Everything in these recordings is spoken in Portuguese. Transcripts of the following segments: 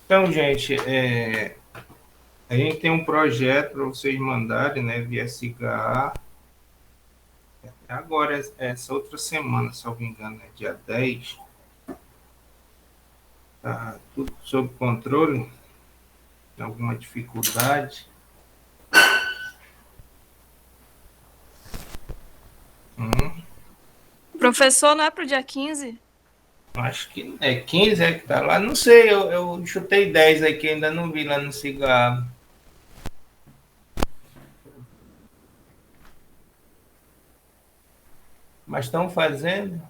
Então, gente, a gente tem um projeto para vocês mandarem, né, via SIGA. Agora, essa outra semana, se eu não me engano, é dia 10. Tá tudo sob controle, tem alguma dificuldade. Professor, não é pro dia 15? Acho que é 15 que tá lá. Não sei, eu chutei 10 aqui, ainda não vi lá no cigarro. Mas estão fazendo,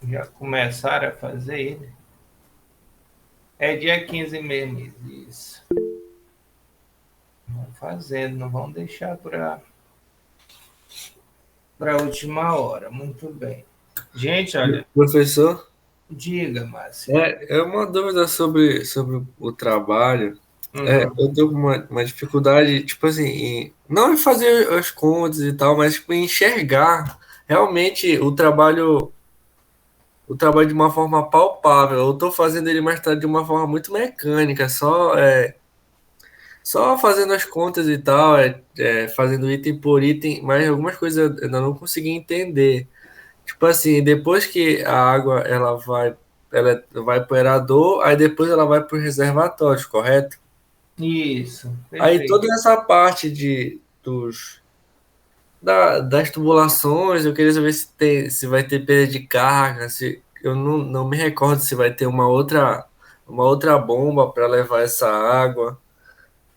já começaram a fazer ele. É dia 15 mesmo, isso. Vão fazendo, não vão deixar para a última hora. Muito bem. Gente, olha, Professor, diga, Márcia. é uma dúvida sobre o trabalho. Uhum. Eu tenho uma dificuldade, tipo assim, não em fazer as contas e tal, mas tipo, em enxergar realmente o trabalho de uma forma palpável. Eu estou fazendo ele mais tarde de uma forma muito mecânica, só fazendo as contas e tal, fazendo item por item, mas algumas coisas eu ainda não consegui entender. Tipo assim, depois que a água ela vai para o erador, aí depois ela vai para os reservatórios, correto? Isso, Aí toda perfeito. essa parte das tubulações, eu queria saber se vai ter perda de carga, se eu não me recordo se vai ter uma outra bomba para levar essa água.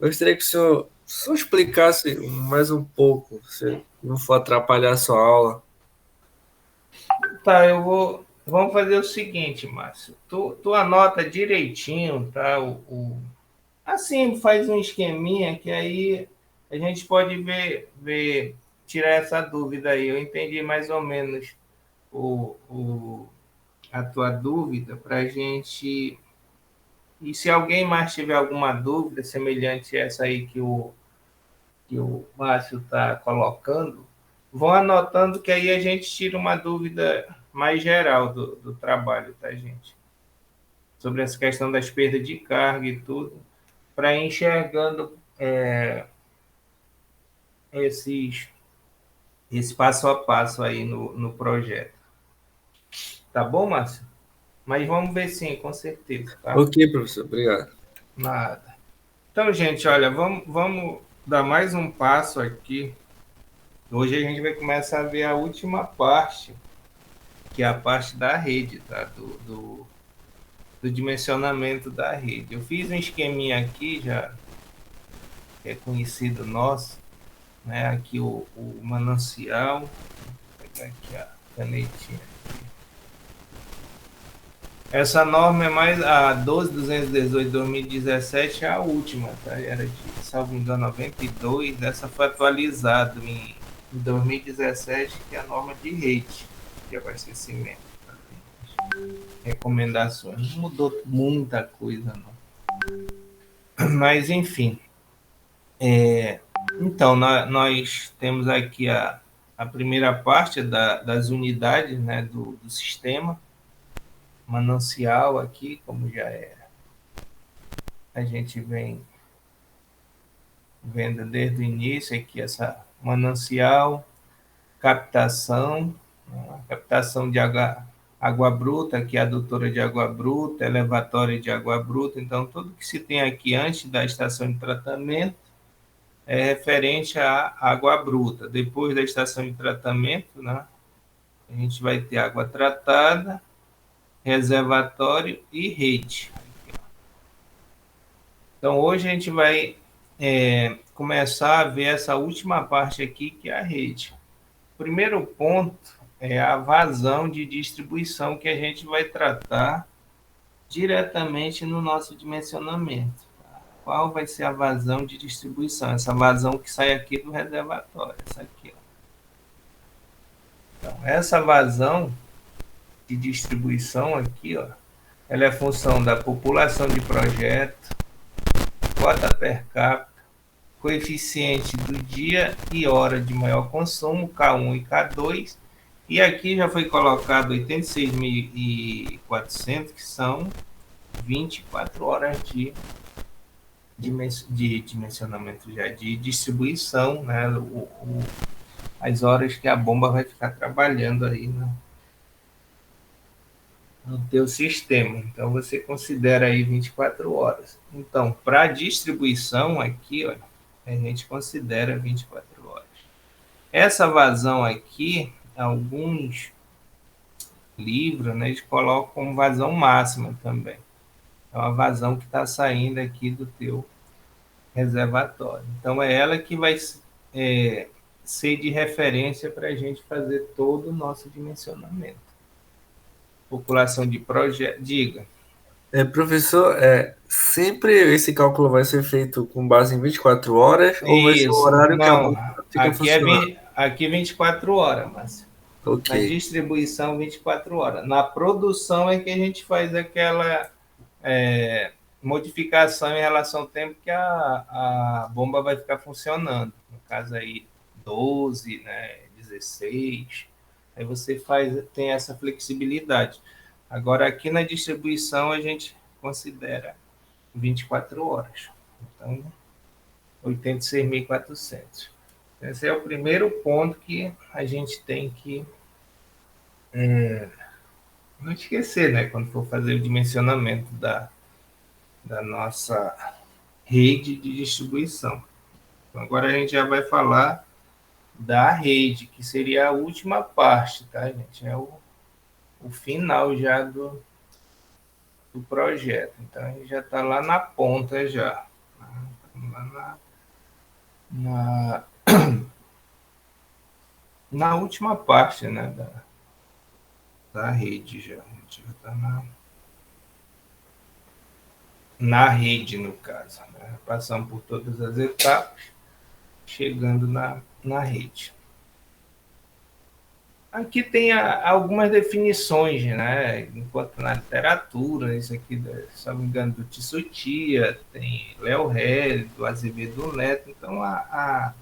Eu gostaria que o senhor só explicasse mais um pouco, se não for atrapalhar a sua aula. Tá, eu vou. Vamos fazer o seguinte, Márcio. Tu anota direitinho, tá? Assim, faz um esqueminha que aí a gente pode ver, tirar essa dúvida aí. Eu entendi mais ou menos o, o, a tua dúvida para a gente. E se alguém mais tiver alguma dúvida semelhante a essa aí que o Márcio está colocando, vão anotando que aí a gente tira uma dúvida mais geral do trabalho, tá, gente? Sobre essa questão das perdas de carga e tudo, para ir enxergando esses, esse passo a passo aí no projeto. Tá bom, Márcio? Mas vamos ver sim, com certeza, tá? Ok, professor, obrigado. Nada. Então, gente, olha, vamos dar mais um passo aqui. Hoje a gente vai começar a ver a última parte, que é a parte da rede, tá? Do dimensionamento da rede. Eu fiz um esqueminha aqui, já que é conhecido nosso, né? Aqui o manancial, vou pegar aqui a canetinha. Essa norma é mais a 12.218/2017, é a última, tá? Era de, salvo engano, 92. Essa foi atualizada em 2017, que é a norma de rede de abastecimento. Tá? Recomendações. Não mudou muita coisa, não. Mas, enfim. Então, nós temos aqui a primeira parte das unidades, né, do sistema manancial aqui, como já é. A gente vem vendo desde o início aqui essa manancial, captação, né, captação de água bruta, que é a adutora de água bruta, elevatória de água bruta. Então, tudo que se tem aqui antes da estação de tratamento é referente à água bruta. Depois da estação de tratamento, né, a gente vai ter água tratada, reservatório e rede. Então, hoje a gente vai começar a ver essa última parte aqui, que é a rede. O primeiro ponto é a vazão de distribuição, que a gente vai tratar diretamente no nosso dimensionamento. Qual vai ser a vazão de distribuição? Essa vazão que sai aqui do reservatório, essa aqui. Ó. Então, essa vazão de distribuição aqui, ó, ela é função da população de projeto, cota per capita, coeficiente do dia e hora de maior consumo, K1 e K2, e aqui já foi colocado 86.400, que são 24 horas de dimensionamento já, de distribuição, né? As horas que a bomba vai ficar trabalhando aí no teu sistema. Então você considera aí 24 horas. Então, para distribuição aqui, olha, a gente considera 24 horas. Essa vazão aqui, alguns livros, né, eles colocam como vazão máxima também. É uma vazão que está saindo aqui do teu reservatório. Então é ela que vai ser de referência para a gente fazer todo o nosso dimensionamento. População de projeto, diga. Professor, sempre esse cálculo vai ser feito com base em 24 horas ou vai ser o Isso, horário que a não, bomba fica funcionando? aqui 24 horas, Márcio. Ok. Na distribuição, 24 horas. Na produção é que a gente faz aquela modificação em relação ao tempo que a bomba vai ficar funcionando. No caso aí, 12, né, 16. Aí você tem essa flexibilidade. Agora, aqui na distribuição, a gente considera 24 horas. Então, 86.400. Esse é o primeiro ponto que a gente tem que não esquecer, né? Quando for fazer o dimensionamento da nossa rede de distribuição. Então, agora a gente já vai falar da rede, que seria a última parte, tá, gente? É o final já do projeto. Então, a gente já está lá na ponta já. Lá na última parte, né, da rede já. A gente já está na rede, no caso. Né? Passando por todas as etapas, chegando na rede. Aqui tem algumas definições, né? Enquanto na literatura, isso aqui, se não me engano, do Tissutia, tem Léo Ré, do Azevedo Neto. Então, a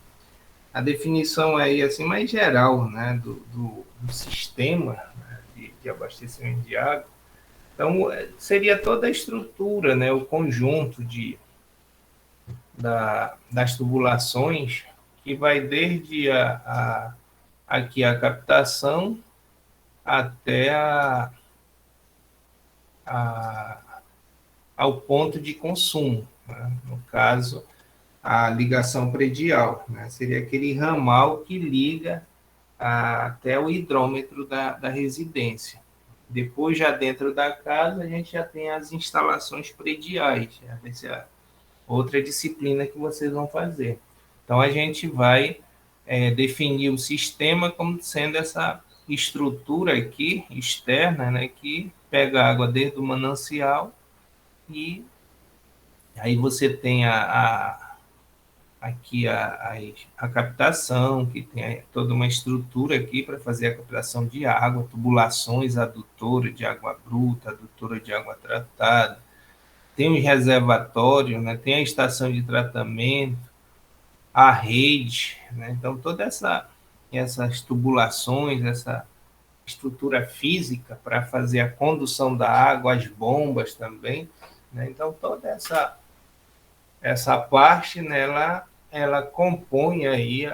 definição aí, assim, mais geral, né? Do sistema, né? de abastecimento de água. Então, seria toda a estrutura, né? O conjunto das tubulações, que vai desde aqui a captação até ao ponto de consumo. Né? No caso, a ligação predial. Né? Seria aquele ramal que liga até o hidrômetro da residência. Depois, já dentro da casa, a gente já tem as instalações prediais. Essa é outra disciplina que vocês vão fazer. Então, a gente vai definir o sistema como sendo essa estrutura aqui, externa, né, que pega a água desde o manancial e aí você tem aqui a captação, que tem toda uma estrutura aqui para fazer a captação de água, tubulações, adutora de água bruta, adutora de água tratada, tem os reservatórios, né, tem a estação de tratamento, a rede, né? Então todas essas tubulações, essa estrutura física para fazer a condução da água, as bombas também, né? Então toda essa parte, né, ela compõe aí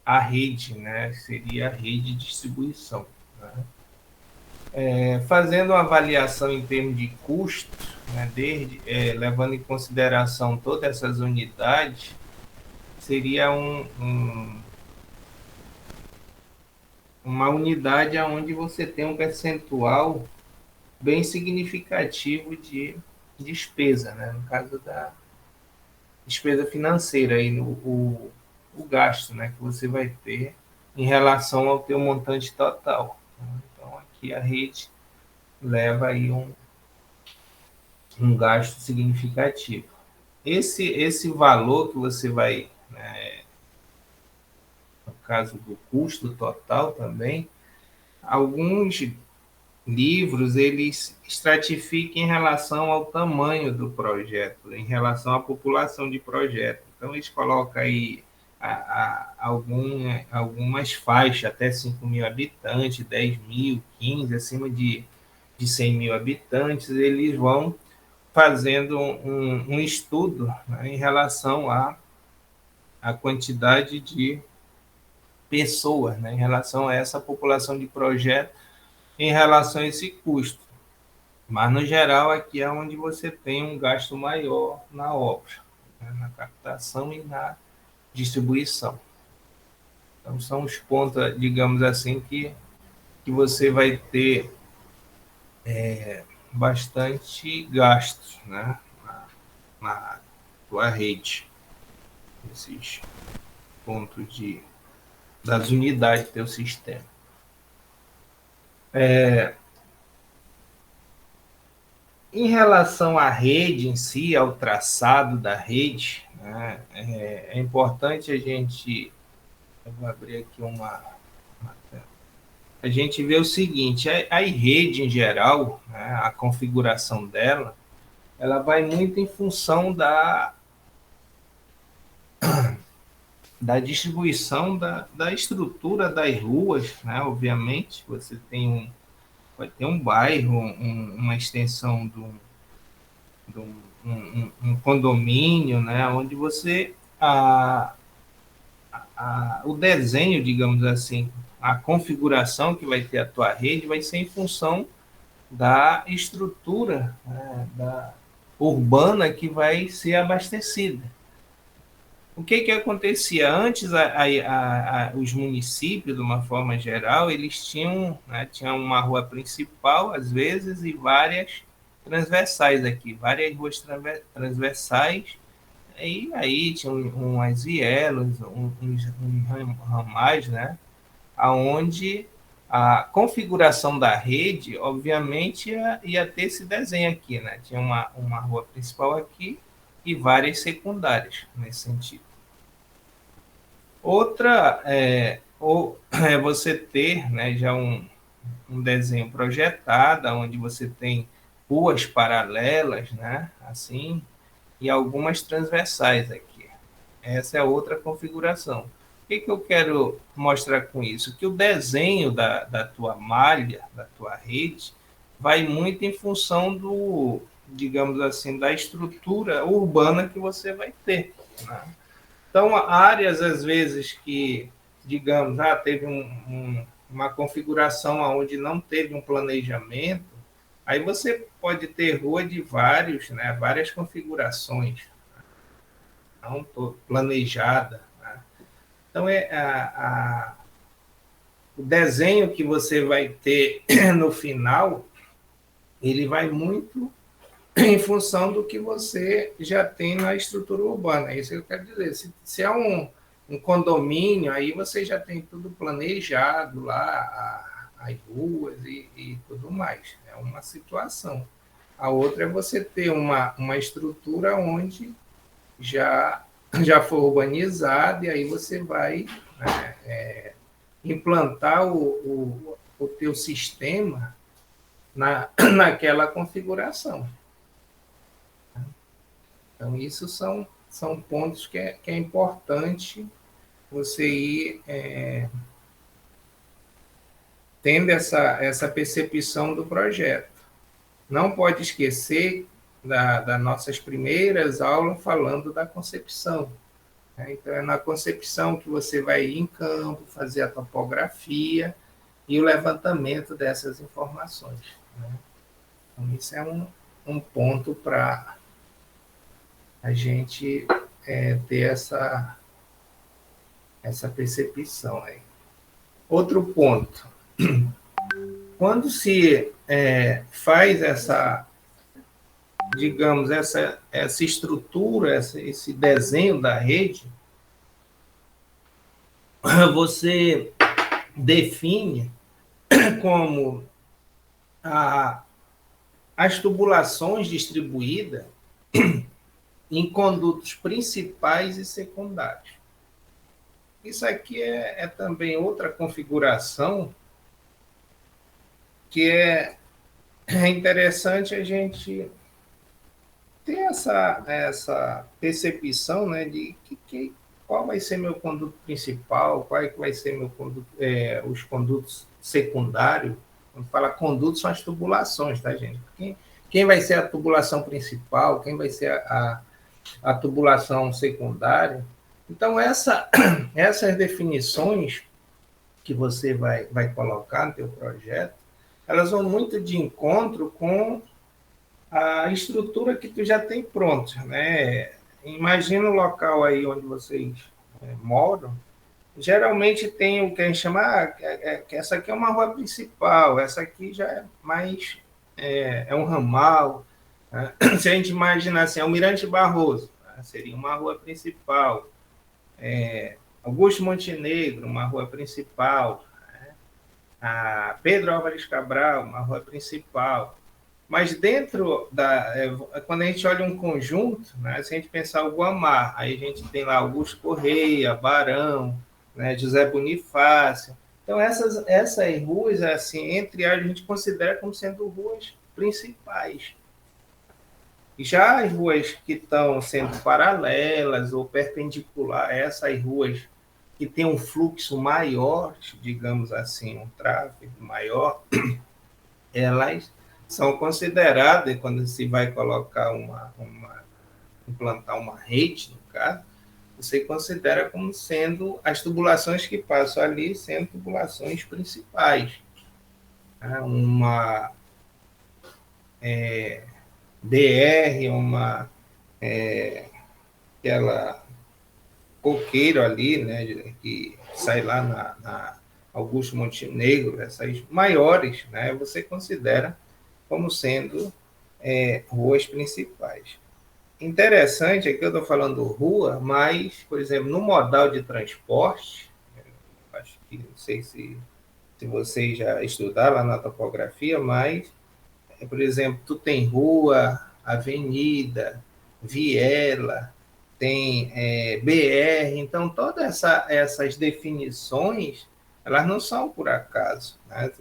a rede, né? Seria a rede de distribuição. Né? Fazendo uma avaliação em termos de custo, né, levando em consideração todas essas unidades, seria uma unidade onde você tem um percentual bem significativo de despesa, né? No caso da despesa financeira, aí, o gasto, né, que você vai ter em relação ao teu montante total. Então, aqui a rede leva aí um gasto significativo. Esse valor que você vai, né, no caso do custo total também, alguns livros eles estratificam em relação ao tamanho do projeto, em relação à população de projeto. Então, eles colocam aí algumas faixas, até 5.000 habitantes, 10.000, 15, acima de de 100 mil habitantes, eles vão fazendo um estudo, né, em relação à quantidade de pessoas, né, em relação a essa população de projeto, em relação a esse custo. Mas, no geral, aqui é onde você tem um gasto maior na obra, né, na captação e na distribuição. Então, são os pontos, digamos assim, que você vai ter bastante gastos, né, na tua rede, esses pontos das unidades do teu sistema. Em relação à rede em si, ao traçado da rede, né, é importante a gente... Eu vou abrir aqui a gente vê o seguinte: a rede em geral, né, a configuração dela, ela vai muito em função da distribuição da estrutura das ruas, né? Obviamente, você vai ter um bairro, uma extensão de um condomínio, né? Onde você o desenho, digamos assim, a configuração que vai ter a tua rede vai ser em função da estrutura, né, urbana que vai ser abastecida. O que acontecia? Antes, os municípios, de uma forma geral, eles tinham, né, tinham uma rua principal, às vezes, e várias transversais aqui, várias ruas transversais, e aí tinham umas vielas, uns ramais, né, aonde a configuração da rede, obviamente, ia ter esse desenho aqui, né? Tinha uma rua principal aqui e várias secundárias nesse sentido. Outra é você ter, né, já um desenho projetado, onde você tem ruas paralelas, né, assim, e algumas transversais aqui. Essa é outra configuração. O que eu quero mostrar com isso? Que o desenho da tua malha, da tua rede, vai muito em função digamos assim, da estrutura urbana que você vai ter, né? Então, áreas, às vezes, que, digamos, teve uma configuração onde não teve um planejamento, aí você pode ter rua de né, várias configurações, não planejada, né? Então, o desenho que você vai ter no final, ele vai muito em função do que você já tem na estrutura urbana. É isso que eu quero dizer. Se é um condomínio, aí você já tem tudo planejado lá, as ruas e tudo mais. É uma situação. A outra é você ter uma estrutura onde já foi urbanizado, e aí você vai, né, implantar o teu sistema naquela configuração. Então, isso são pontos que é importante você ir tendo essa percepção do projeto. Não pode esquecer das nossas primeiras aulas falando da concepção, né? Então, é na concepção que você vai ir em campo, fazer a topografia e o levantamento dessas informações, né? Então, isso é um ponto para a gente ter essa percepção aí. Outro ponto: quando se faz digamos, essa estrutura, esse desenho da rede, você define como as tubulações distribuídas em condutos principais e secundários. Isso aqui é também outra configuração que é interessante a gente ter essa percepção, né, de qual vai ser meu conduto principal, qual é que vai ser meu conduto, os condutos secundários, Quando fala conduto, são as tubulações, tá, gente? Quem vai ser a tubulação principal, quem vai ser a tubulação secundária. Então, essas definições que você vai colocar no teu projeto, elas vão muito de encontro com a estrutura que tu já tem pronta, né? Imagina o local aí onde vocês moram, geralmente tem o que a gente chama, que essa aqui é uma rua principal, essa aqui já é mais, é um ramal, né? Se a gente imaginar assim, Almirante Barroso, né? Seria uma rua principal, Augusto Montenegro, uma rua principal, né? A Pedro Álvares Cabral, uma rua principal. Mas dentro quando a gente olha um conjunto, né, se a gente pensar o Guamá, aí a gente tem lá Augusto Correia, Barão, né, José Bonifácio. Então, essas ruas, assim, entre elas, a gente considera como sendo ruas principais. Já as ruas que estão sendo paralelas ou perpendiculares, essas ruas que têm um fluxo maior, digamos assim, um tráfego maior, elas são consideradas, quando se vai colocar implantar uma rede, no caso, você considera como sendo as tubulações que passam ali sendo tubulações principais. Uma DR, aquela coqueiro ali, né, que sai lá na Augusto Montenegro, essas maiores, né, você considera como sendo ruas principais. Interessante é que eu estou falando rua, mas, por exemplo, no modal de transporte, acho que não sei se vocês já estudaram lá na topografia, mas, por exemplo, tu tem rua, avenida, viela, tem BR, então todas essas definições, elas não são por acaso, né?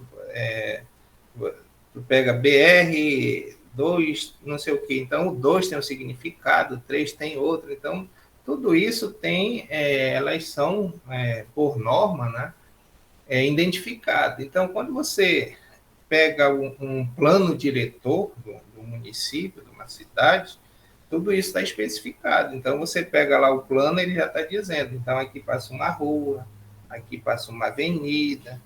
Tu pega BR 2, não sei o que, então o 2 tem um significado, o 3 tem outro, então tudo isso tem, elas são, por norma, né, identificado. Então, quando você pega um plano diretor do município, de uma cidade, tudo isso está especificado. Então, você pega lá o plano, ele já está dizendo, então aqui passa uma rua, aqui passa uma avenida.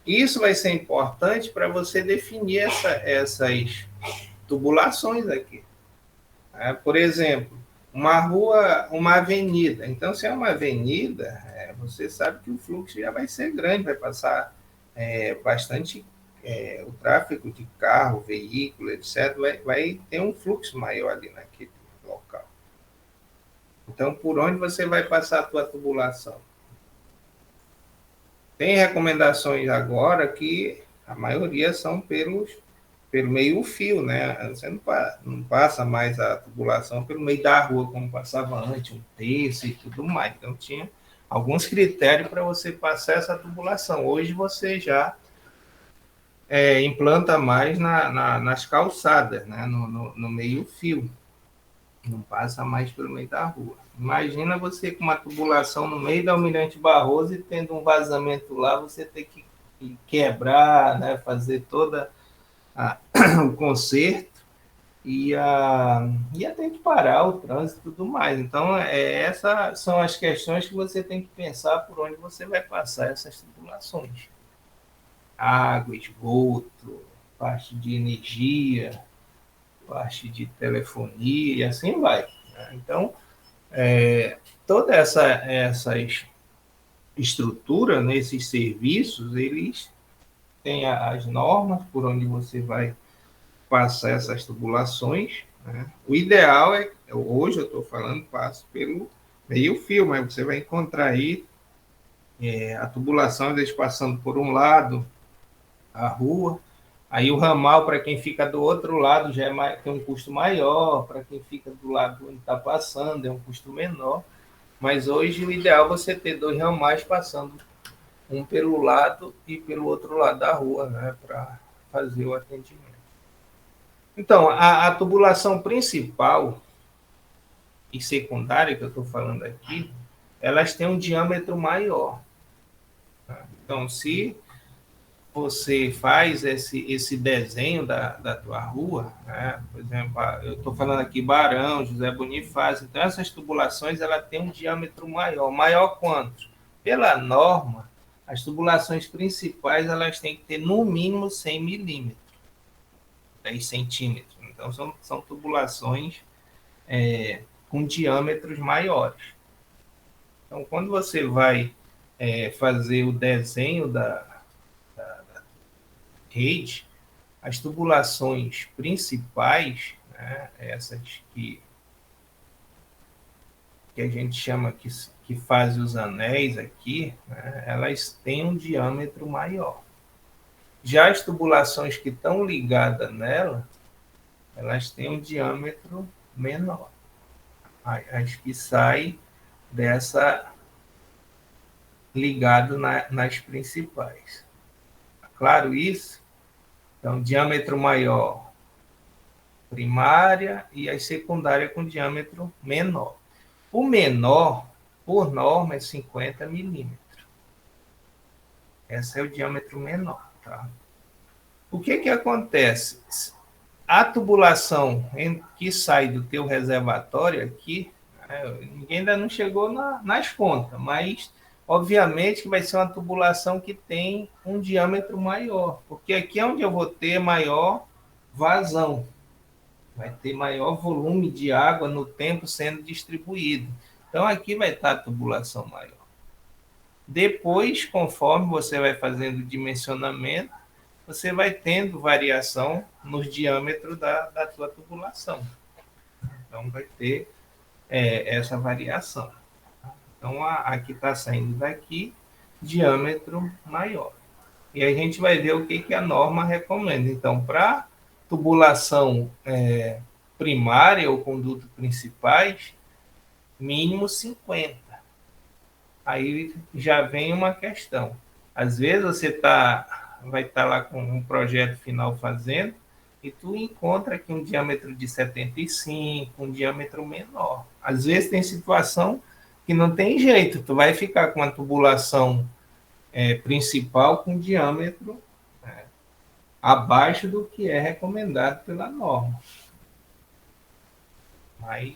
Isso vai ser importante para você definir essas tubulações aqui. Por exemplo, uma rua, uma avenida. Então, se é uma avenida, você sabe que o fluxo já vai ser grande, vai passar bastante, o tráfego de carro, veículo, etc., vai ter um fluxo maior ali naquele local. Então, por onde você vai passar a tua tubulação? Tem recomendações agora que a maioria são pelo meio-fio, né? Você não passa mais a tubulação pelo meio da rua, como passava antes, um terço e tudo mais. Então, tinha alguns critérios para você passar essa tubulação. Hoje, você já implanta mais nas calçadas, né? No meio-fio. Não passa mais pelo meio da rua. Imagina você com uma tubulação no meio da Almirante Barroso e tendo um vazamento lá, você ter que quebrar, né? Fazer toda o conserto e ter que parar o trânsito e tudo mais. Então, essas são as questões que você tem que pensar por onde você vai passar essas tubulações. Água, esgoto, parte de energia, parte de telefonia e assim vai, né? Então, toda essas estruturas, né, esses serviços, eles têm as normas por onde você vai passar essas tubulações, né? O ideal hoje eu estou falando, passo pelo meio-fio, mas você vai encontrar aí a tubulação, às vezes passando por um lado, a rua, aí o ramal, para quem fica do outro lado, já tem um custo maior, para quem fica do lado onde está passando, é um custo menor, mas hoje o ideal é você ter dois ramais passando, um pelo lado e pelo outro lado da rua, né, para fazer o atendimento. Então, a tubulação principal e secundária que eu estou falando aqui, elas têm um diâmetro maior. Tá? Então, se você faz esse desenho da tua rua, né? Por exemplo, eu estou falando aqui Barão, José Bonifácio, então essas tubulações ela tem um diâmetro maior. Maior quanto? Pela norma, as tubulações principais elas têm que ter no mínimo 100 milímetros, 10 centímetros. Então são tubulações com diâmetros maiores. Então, quando você vai fazer o desenho da rede, as tubulações principais, né, essas que a gente chama que fazem os anéis aqui, né, elas têm um diâmetro maior. Já as tubulações que estão ligadas nela, elas têm um diâmetro menor. As que saem dessa ligado nas principais. Claro isso? Então, diâmetro maior primária e as secundárias com diâmetro menor. O menor, por norma, é 50 milímetros. Esse é o diâmetro menor. Tá? O que acontece? A tubulação que sai do teu reservatório aqui, ninguém ainda não chegou nas contas, mas obviamente que vai ser uma tubulação que tem um diâmetro maior, porque aqui é onde eu vou ter maior vazão, vai ter maior volume de água no tempo sendo distribuído. Então aqui vai estar a tubulação maior. Depois, conforme você vai fazendo o dimensionamento, você vai tendo variação nos diâmetros da tua tubulação. Então vai ter essa variação. Então a que está saindo daqui, diâmetro maior. E aí a gente vai ver o que a norma recomenda. Então, para tubulação primária ou condutos principais, mínimo 50. Aí já vem uma questão. Às vezes você vai estar lá com um projeto final fazendo e tu encontra aqui um diâmetro de 75, um diâmetro menor. Às vezes tem situação que não tem jeito, tu vai ficar com uma tubulação principal com diâmetro abaixo do que é recomendado pela norma. Mas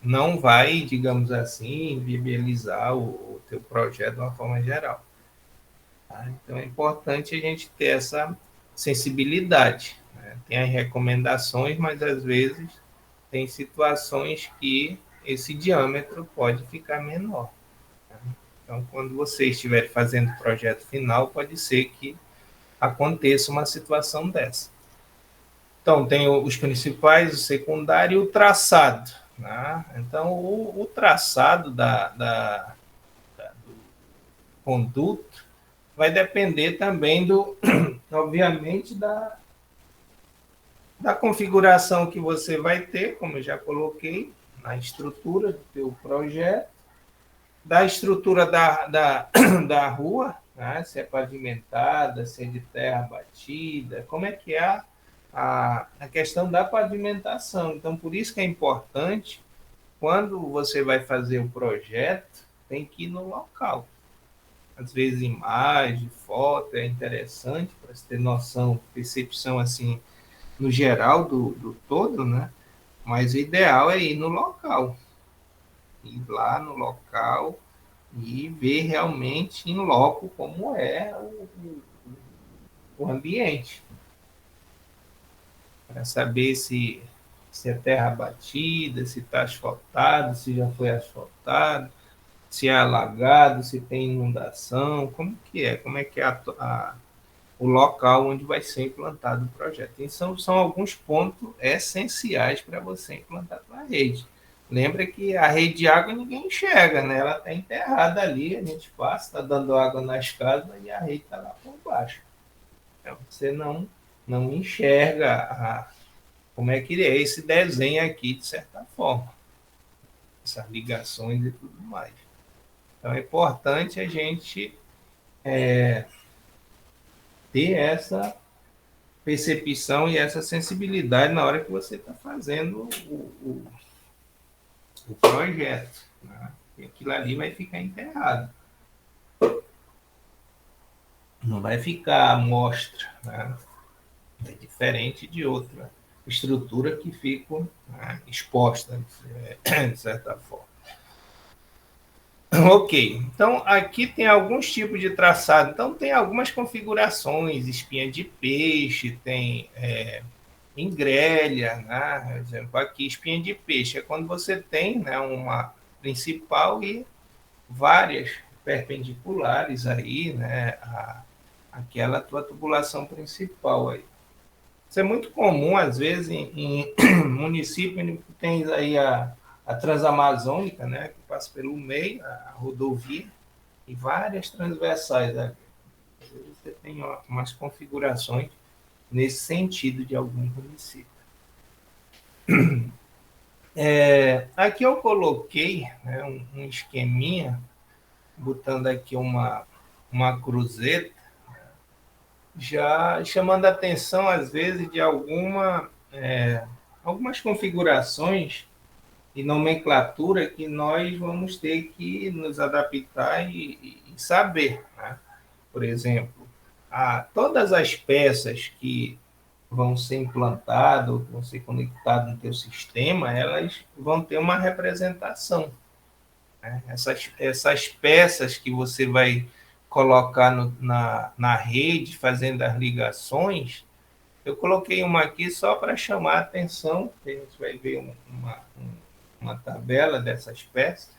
não vai, digamos assim, viabilizar o teu projeto de uma forma geral. Tá? Então é importante a gente ter essa sensibilidade. Né? Tem as recomendações, mas às vezes tem situações que esse diâmetro pode ficar menor. Tá? Então, quando você estiver fazendo o projeto final, pode ser que aconteça uma situação dessa. Então, tem os principais, o secundário e o traçado. Né? Então, o traçado do conduto vai depender também, obviamente, da configuração que você vai ter, como eu já coloquei, na estrutura do teu projeto, da estrutura da rua, né? Se é pavimentada, se é de terra batida, como é que é a questão da pavimentação. Então, por isso que é importante, quando você vai fazer o projeto, tem que ir no local. Às vezes, imagem, foto é interessante para você ter noção, percepção assim, no geral do todo, né? Mas o ideal é ir no local. Ir lá no local e ver realmente em loco como é o ambiente. Para saber se é terra batida, se está asfaltado, se já foi asfaltado, se é alagado, se tem inundação, como é que é o local onde vai ser implantado o projeto. Então, são alguns pontos essenciais para você implantar a sua rede. Lembra que a rede de água ninguém enxerga, né? Ela está enterrada ali, a gente passa, está dando água nas casas e a rede está lá por baixo. Então, você não enxerga como é que é esse desenho aqui, de certa forma. Essas ligações e tudo mais. Então, é importante a gente ter essa percepção e essa sensibilidade na hora que você está fazendo o projeto. Né? E aquilo ali vai ficar enterrado. não vai ficar à mostra, né? É diferente de outra estrutura que ficam, né, exposta, de certa forma. Ok, então aqui tem alguns tipos de traçado. Então tem algumas configurações, espinha de peixe, tem em grelha, né? Por exemplo, aqui espinha de peixe é quando você tem, né, uma principal e várias perpendiculares aí, né, aquela tua tubulação principal aí. Isso é muito comum, às vezes, em município que tem aí a Transamazônica, né, que passa pelo meio, a rodovia, e várias transversais ali. Às vezes você tem umas configurações nesse sentido de algum município. Aqui eu coloquei, né, um esqueminha, botando aqui uma cruzeta, já chamando a atenção, às vezes, de algumas configurações e nomenclatura que nós vamos ter que nos adaptar e saber. Né? Por exemplo, todas as peças que vão ser implantadas, vão ser conectadas no teu sistema, elas vão ter uma representação. Né? Essas peças que você vai colocar na rede, fazendo as ligações, eu coloquei uma aqui só para chamar a atenção, a gente vai ver uma tabela dessas peças,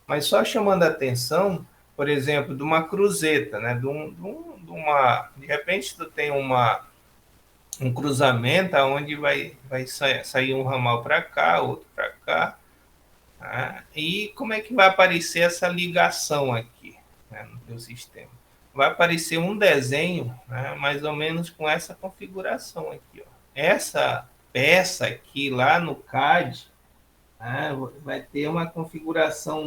mas só chamando a atenção, por exemplo, de uma cruzeta, né? De repente tu tem um cruzamento onde vai sair um ramal para cá, outro para cá, tá? E como é que vai aparecer essa ligação aqui, né, no teu sistema? Vai aparecer um desenho, né, mais ou menos com essa configuração aqui. Ó. Essa peça aqui lá no CAD, né, vai ter uma configuração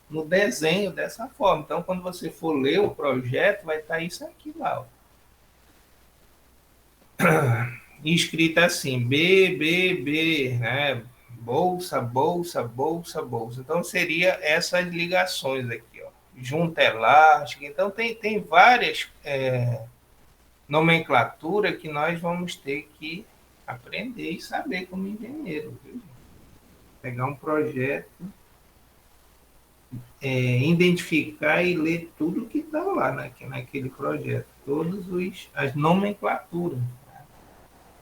no desenho dessa forma. Então, quando você for ler o projeto, vai estar isso aqui lá. Ó. Escrita assim, BBB, né? Bolsa, bolsa, bolsa, bolsa. Então, seria essas ligações aqui, ó. Junta elástica. Então, tem várias nomenclaturas que nós vamos ter que aprender e saber como engenheiro. Viu? Pegar um projeto, identificar e ler tudo que está lá naquele projeto. As nomenclaturas.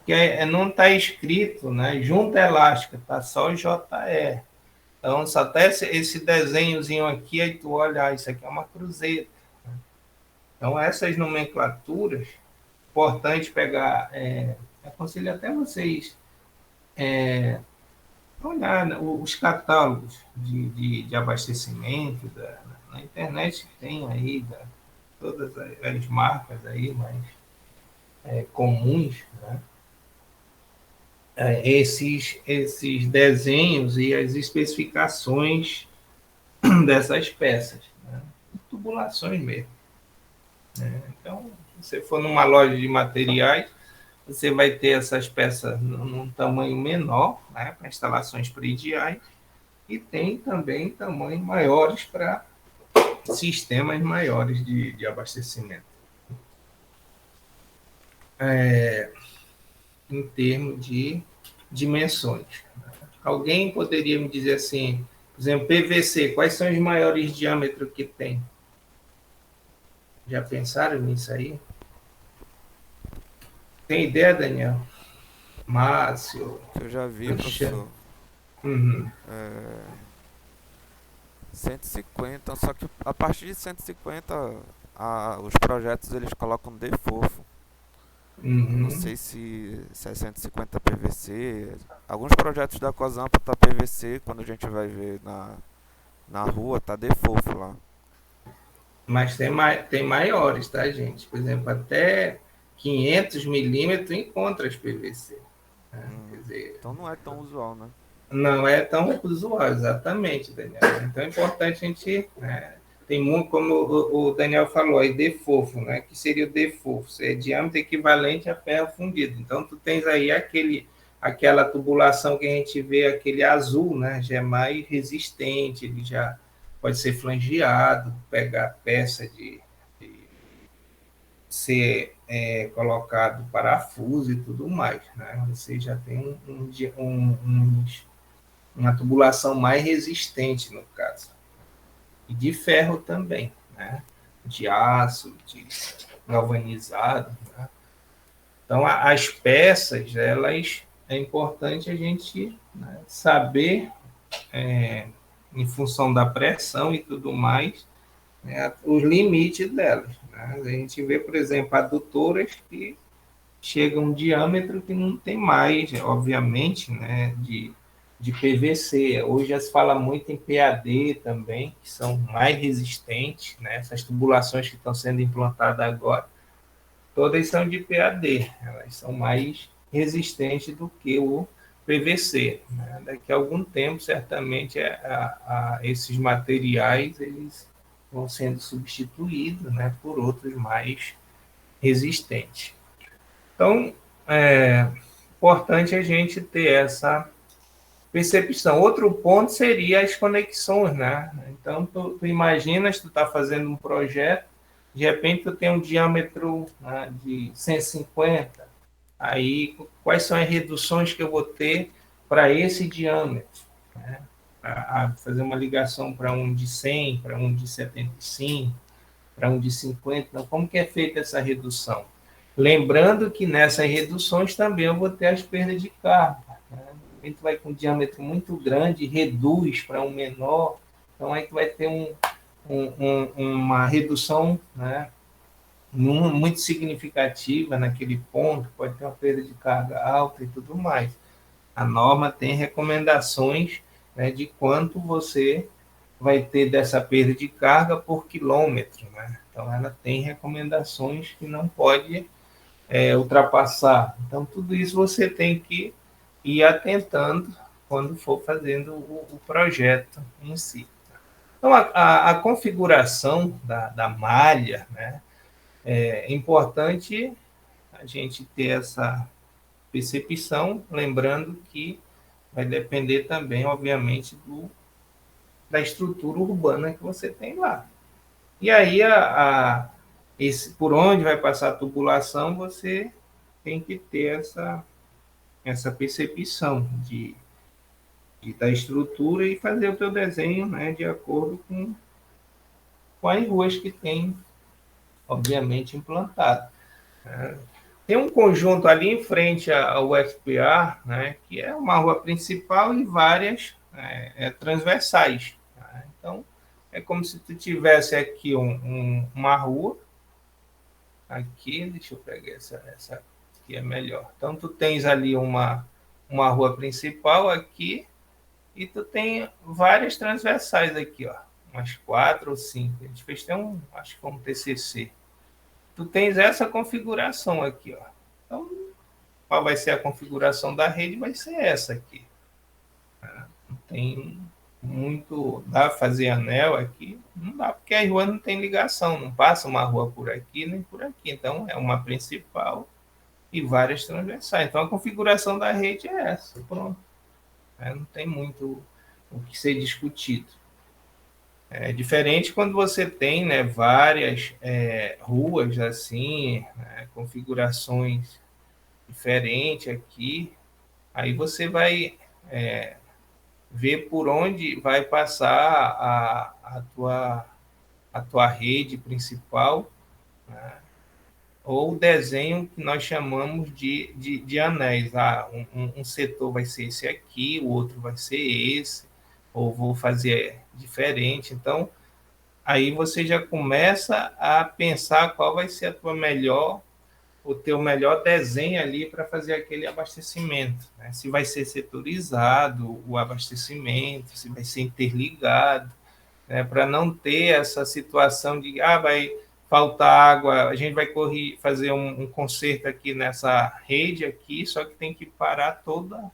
Que não está escrito, né? Junta elástica, está só JE. Então, só até esse desenhozinho aqui, aí tu olha, isso aqui é uma cruzeta. Então, essas nomenclaturas, importante pegar, aconselho até vocês olhar, né, os catálogos de abastecimento, na internet tem aí todas as marcas aí mais comuns, né? Esses desenhos e as especificações dessas peças, né? Tubulações mesmo. Né? Então, se você for numa loja de materiais, você vai ter essas peças num tamanho menor, né, para instalações prediais, e tem também tamanhos maiores para sistemas maiores de abastecimento. Em termos de dimensões. Alguém poderia me dizer assim, por exemplo, PVC, quais são os maiores diâmetros que tem? Já pensaram nisso aí? Tem ideia, Daniel? Márcio? Eu já vi, professor. Uhum. 150, só que a partir de 150 os projetos eles colocam de fofo. Não sei se é 150 PVC. Alguns projetos da Cosampa tá PVC, quando a gente vai ver na rua, tá de fofo lá. Mas tem maiores, tá, gente? Por exemplo, até 500 milímetros encontra as PVC. Né? Quer dizer, então não é tão usual, né? Não é tão usual, exatamente, Daniel. Então é importante a gente... tem muito, como o Daniel falou, aí de fofo, né? Que seria o de fofo? É diâmetro equivalente a ferro fundido. Então, tu tens aí aquela tubulação que a gente vê, aquele azul, né? Já é mais resistente, ele já pode ser flangeado, pegar peça ser colocado parafuso e tudo mais, né? Você já tem uma tubulação mais resistente, no caso. E de ferro também, né? De aço, de galvanizado, né? Então, as peças, elas, é importante a gente, né, saber, em função da pressão e tudo mais, né, os limites delas, né? A gente vê, por exemplo, adutoras que chegam a um diâmetro que não tem mais, obviamente, né, de PVC. Hoje já se fala muito em PAD também, que são mais resistentes, né? Essas tubulações que estão sendo implantadas agora, todas são de PAD, elas são mais resistentes do que o PVC, né? Daqui a algum tempo, certamente, esses materiais eles vão sendo substituídos, né, por outros mais resistentes. Então, é importante a gente ter essa percepção. Outro ponto seria as conexões, né? Então, tu imaginas, tu está fazendo um projeto, de repente tu tem um diâmetro, né, de 150, aí quais são as reduções que eu vou ter para esse diâmetro, né? A fazer uma ligação para um de 100, para um de 75, para um de 50, então como que é feita essa redução? Lembrando que nessas reduções também eu vou ter as perdas de carga, né? A gente vai com um diâmetro muito grande, reduz para um menor, então aí tu vai ter uma redução, né, muito significativa naquele ponto, pode ter uma perda de carga alta e tudo mais. A norma tem recomendações, né, de quanto você vai ter dessa perda de carga por quilômetro, né? Então ela tem recomendações que não pode ultrapassar. Então tudo isso você tem que ir atentando quando for fazendo o projeto em si. Então a configuração da malha, né, é importante a gente ter essa percepção, lembrando que vai depender também, obviamente, da estrutura urbana que você tem lá. E aí, por onde vai passar a tubulação, você tem que ter essa percepção da estrutura e fazer o teu desenho, né, de acordo com as ruas que tem, obviamente, implantado, né? Tem um conjunto ali em frente ao FPA, né, que é uma rua principal e várias transversais, né? Então, é como se tu tivesse aqui uma rua, aqui, deixa eu pegar essa aqui é melhor. Então, tu tens ali uma rua principal aqui e tu tem várias transversais aqui, ó, umas 4 ou 5. A gente fez até acho que foi um TCC. Tu tens essa configuração aqui, ó. Então, qual vai ser a configuração da rede? Vai ser essa aqui. Não tem muito... Dá para fazer anel aqui? Não dá, porque as ruas não tem ligação, não passa uma rua por aqui nem por aqui. Então, é uma principal e várias transversais. Então, a configuração da rede é essa, pronto. Não tem muito o que ser discutido. É diferente quando você tem, né, várias ruas assim, né, configurações diferentes aqui, aí você vai ver por onde vai passar a tua rede principal, né, ou o desenho que nós chamamos de anéis. Um setor vai ser esse aqui, o outro vai ser esse, ou vou fazer diferente. Então, aí você já começa a pensar qual vai ser o teu melhor desenho ali para fazer aquele abastecimento, né? Se vai ser setorizado o abastecimento, se vai ser interligado, né? Para não ter essa situação de vai faltar água, a gente vai fazer um conserto aqui nessa rede aqui, só que tem que parar toda,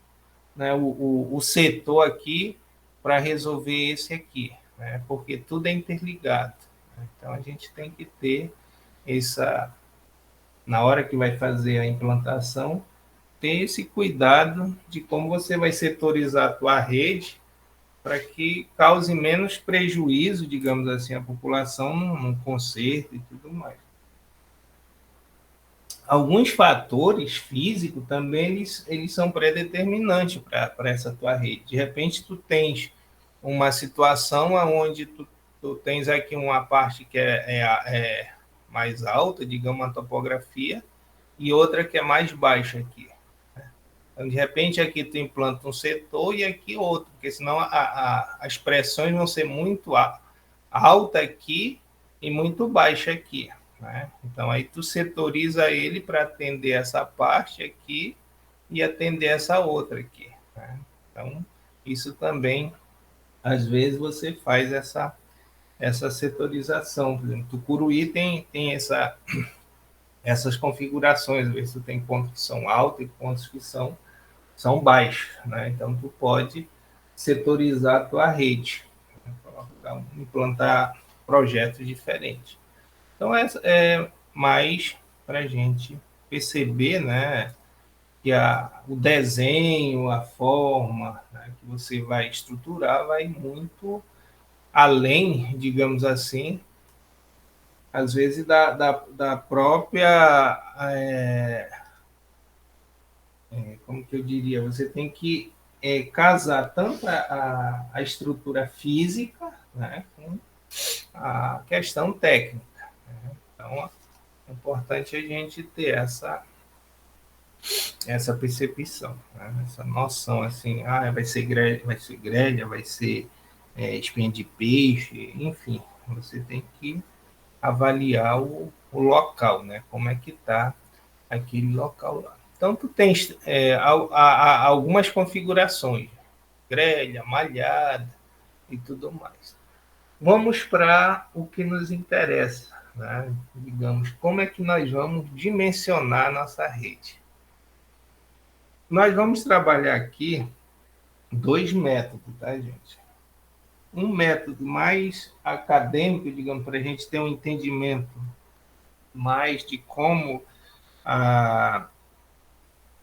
né, o setor aqui para resolver esse aqui, né, porque tudo é interligado. Então a gente tem que ter na hora que vai fazer a implantação, ter esse cuidado de como você vai setorizar a tua rede para que cause menos prejuízo, digamos assim, à população no conserto e tudo mais. alguns fatores físicos também eles são pré-determinantes para essa tua rede. De repente, tu tens uma situação onde tu tens aqui uma parte que é mais alta, digamos, a topografia, e outra que é mais baixa aqui. Então, de repente, aqui tu implanta um setor e aqui outro, porque senão as pressões vão ser muito alta aqui e muito baixa aqui. Né? Então, aí tu setoriza ele para atender essa parte aqui e atender essa outra aqui. Né? Então, isso também, às vezes, você faz essa setorização. Por exemplo, Tucuruí tem essas configurações, às vezes tu tem pontos que são altos e pontos que são baixos. Né? Então, tu pode setorizar a tua rede, né? Implantar projetos diferentes. Então, é mais para a gente perceber, né, que o desenho, a forma, né, que você vai estruturar vai muito além, digamos assim, às vezes da própria, como que eu diria, você tem que casar tanto a estrutura física, né, com a questão técnica. Né? Então, é importante a gente ter essa percepção, né? Essa noção, assim, vai ser grelha, vai ser espinha de peixe, enfim, você tem que avaliar o local, né? Como é que está aquele local lá. Então, tu tens algumas configurações, grelha, malhada e tudo mais. Vamos para o que nos interessa, né? Digamos, como é que nós vamos dimensionar a nossa rede? Nós vamos trabalhar aqui 2 métodos, tá, gente? Um método mais acadêmico, digamos, para a gente ter um entendimento mais de como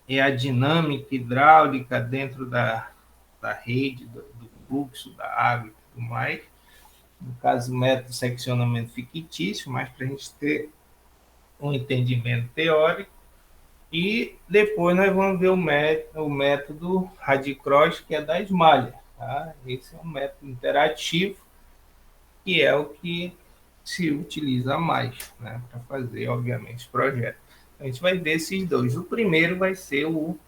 é a dinâmica hidráulica dentro da rede, do fluxo da água e tudo mais. No caso, método de seccionamento fictício, mas para a gente ter um entendimento teórico. E depois nós vamos ver o método Radicross, que é das malhas. Tá? Esse é um método interativo, que é o que se utiliza mais, né, para fazer, obviamente, o projeto. A gente vai ver esses dois. O primeiro vai ser o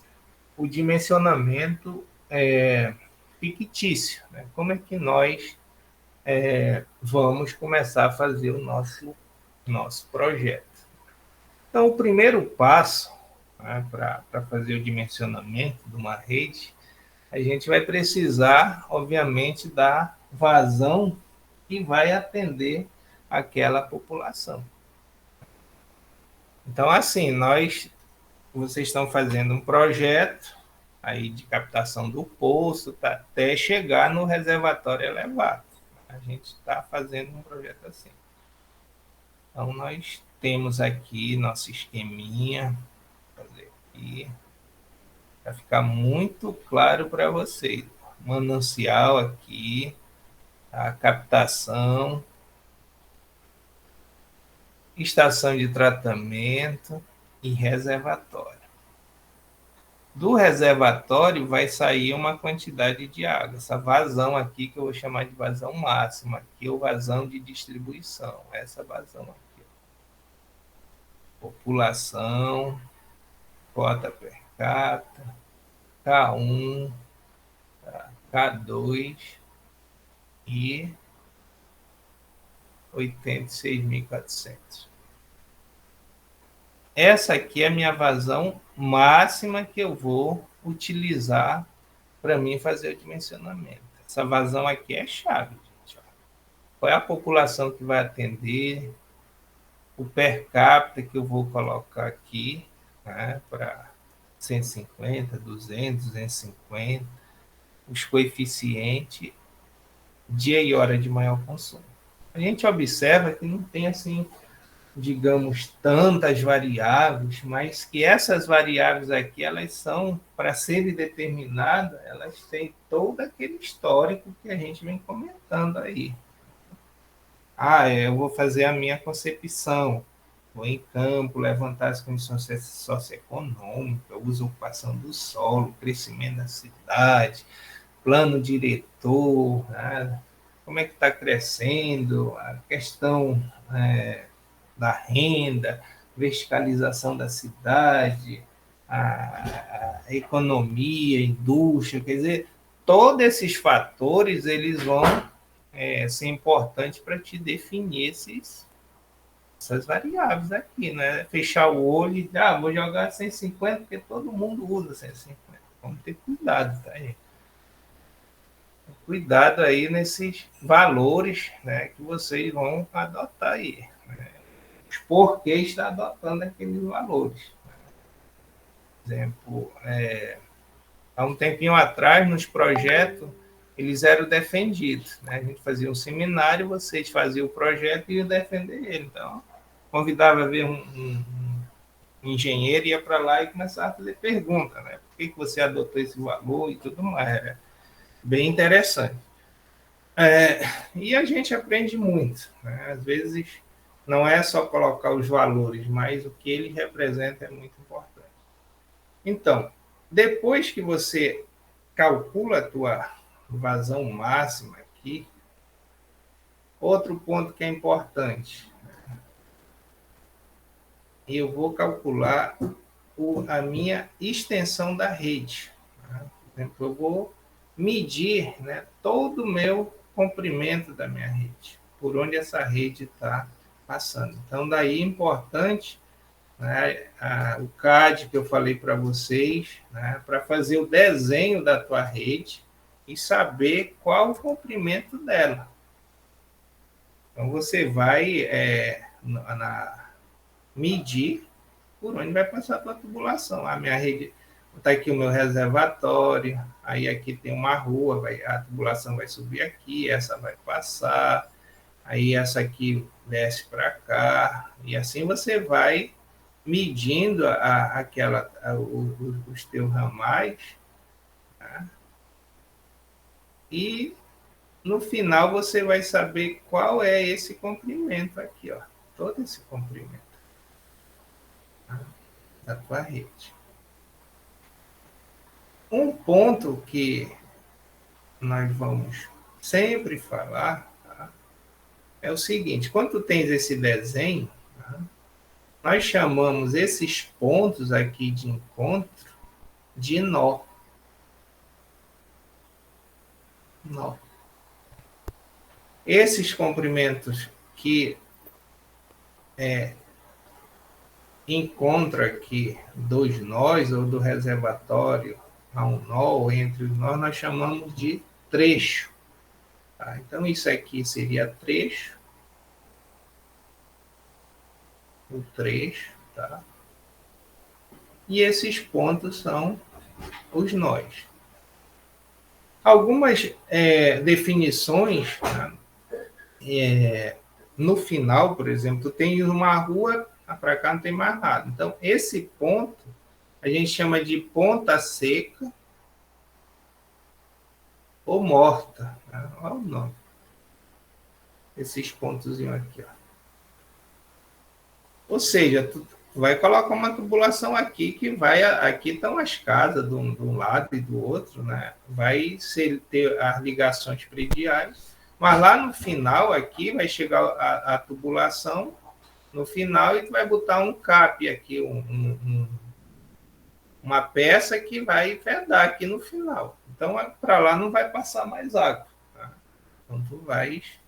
dimensionamento fictício. Né? Como é que nós vamos começar a fazer o nosso projeto? Então, o primeiro passo, né, para fazer o dimensionamento de uma rede, a gente vai precisar, obviamente, da vazão que vai atender aquela população. Então, assim, vocês estão fazendo um projeto aí de captação do poço até chegar no reservatório elevado. A gente está fazendo um projeto assim. Então, nós temos aqui nosso esqueminha, vou fazer aqui, para ficar muito claro para vocês. Manancial aqui, a captação, estação de tratamento e reservatório. Do reservatório vai sair uma quantidade de água. Essa vazão aqui, que eu vou chamar de vazão máxima, aqui é o vazão de distribuição. Essa vazão aqui. População, cota per capita, K1, K2 e 86.400. Essa aqui é a minha vazão máxima que eu vou utilizar para mim fazer o dimensionamento. Essa vazão aqui é chave, gente. Qual é a população que vai atender? O per capita que eu vou colocar aqui, né, para 150, 200, 250. Os coeficientes, dia e hora de maior consumo. A gente observa que não tem, assim, digamos, tantas variáveis, mas que essas variáveis aqui, elas são, para serem determinadas, elas têm todo aquele histórico que a gente vem comentando aí. Eu vou fazer a minha concepção. vou em campo, levantar as condições socioeconômicas, uso ocupação do solo, crescimento da cidade, plano diretor, né? Como é que está crescendo, a questão da renda, verticalização da cidade, a economia, a indústria, quer dizer, todos esses fatores eles vão ser importantes para te definir essas variáveis aqui, né? Fechar o olho e vou jogar 150 porque todo mundo usa 150. Vamos ter cuidado, tá aí. Cuidado aí nesses valores, né, que vocês vão adotar aí. Né? Os porquês está adotando aqueles valores. Por exemplo, há um tempinho atrás, nos projetos, eles eram defendidos. Né? A gente fazia um seminário, vocês faziam o projeto e iam defender ele. Então, convidava a ver um engenheiro, ia para lá e começava a fazer pergunta, né? Por que você adotou esse valor e tudo mais. Era bem interessante. E a gente aprende muito. Né? Às vezes, não é só colocar os valores, mas o que ele representa é muito importante. Então, depois que você calcula a tua vazão máxima aqui, outro ponto que é importante, eu vou calcular a minha extensão da rede. Né? Por exemplo, eu vou medir, né, todo o meu comprimento da minha rede, por onde essa rede está passando. Então, daí é importante, né, o CAD que eu falei para vocês, né, para fazer o desenho da tua rede e saber qual o comprimento dela. Então, você vai medir por onde vai passar a tua tubulação. A minha rede, está aqui o meu reservatório, aí aqui tem uma rua, a tubulação vai subir aqui, essa vai passar, aí essa aqui desce para cá, e assim você vai medindo os teus ramais, tá? E no final você vai saber qual é esse comprimento aqui, ó, todo esse comprimento, tá? Da tua rede. Um ponto que nós vamos sempre falar, tá, é o seguinte: quando tu tens esse desenho, tá, nós chamamos esses pontos aqui de encontro de nó. Nó. Esses comprimentos que encontram aqui dos nós, ou do reservatório a um nó, ou entre os nós, nós chamamos de trecho. Tá? Então, isso aqui seria trecho, o trecho, tá? E esses pontos são os nós. Algumas definições, tá? No final, por exemplo, tu tem uma rua, para cá não tem mais nada. Então, esse ponto a gente chama de ponta seca ou morta. Tá? Olha o nome. Esses pontos aqui. Ó. Ou seja, tu vai colocar uma tubulação aqui que vai... Aqui estão as casas de um lado e do outro, né? Vai ter as ligações prediais, mas lá no final aqui vai chegar a tubulação no final e tu vai botar um cap aqui, uma peça que vai vedar aqui no final. Então, para lá não vai passar mais água. Tá? Então, tu vais...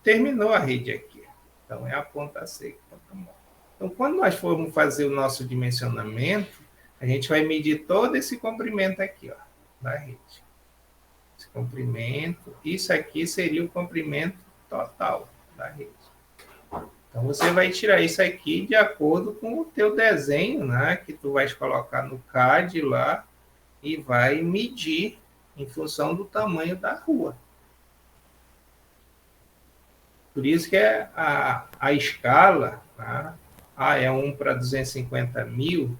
terminou a rede aqui. Então, é a ponta seca. Ponta morta. Então, quando nós formos fazer o nosso dimensionamento, a gente vai medir todo esse comprimento aqui, ó, da rede. Esse comprimento, isso aqui seria o comprimento total da rede. Então, você vai tirar isso aqui de acordo com o teu desenho, né, que tu vais colocar no CAD lá e vai medir em função do tamanho da rua. Por isso que é a escala, tá? É 1 para 250 mil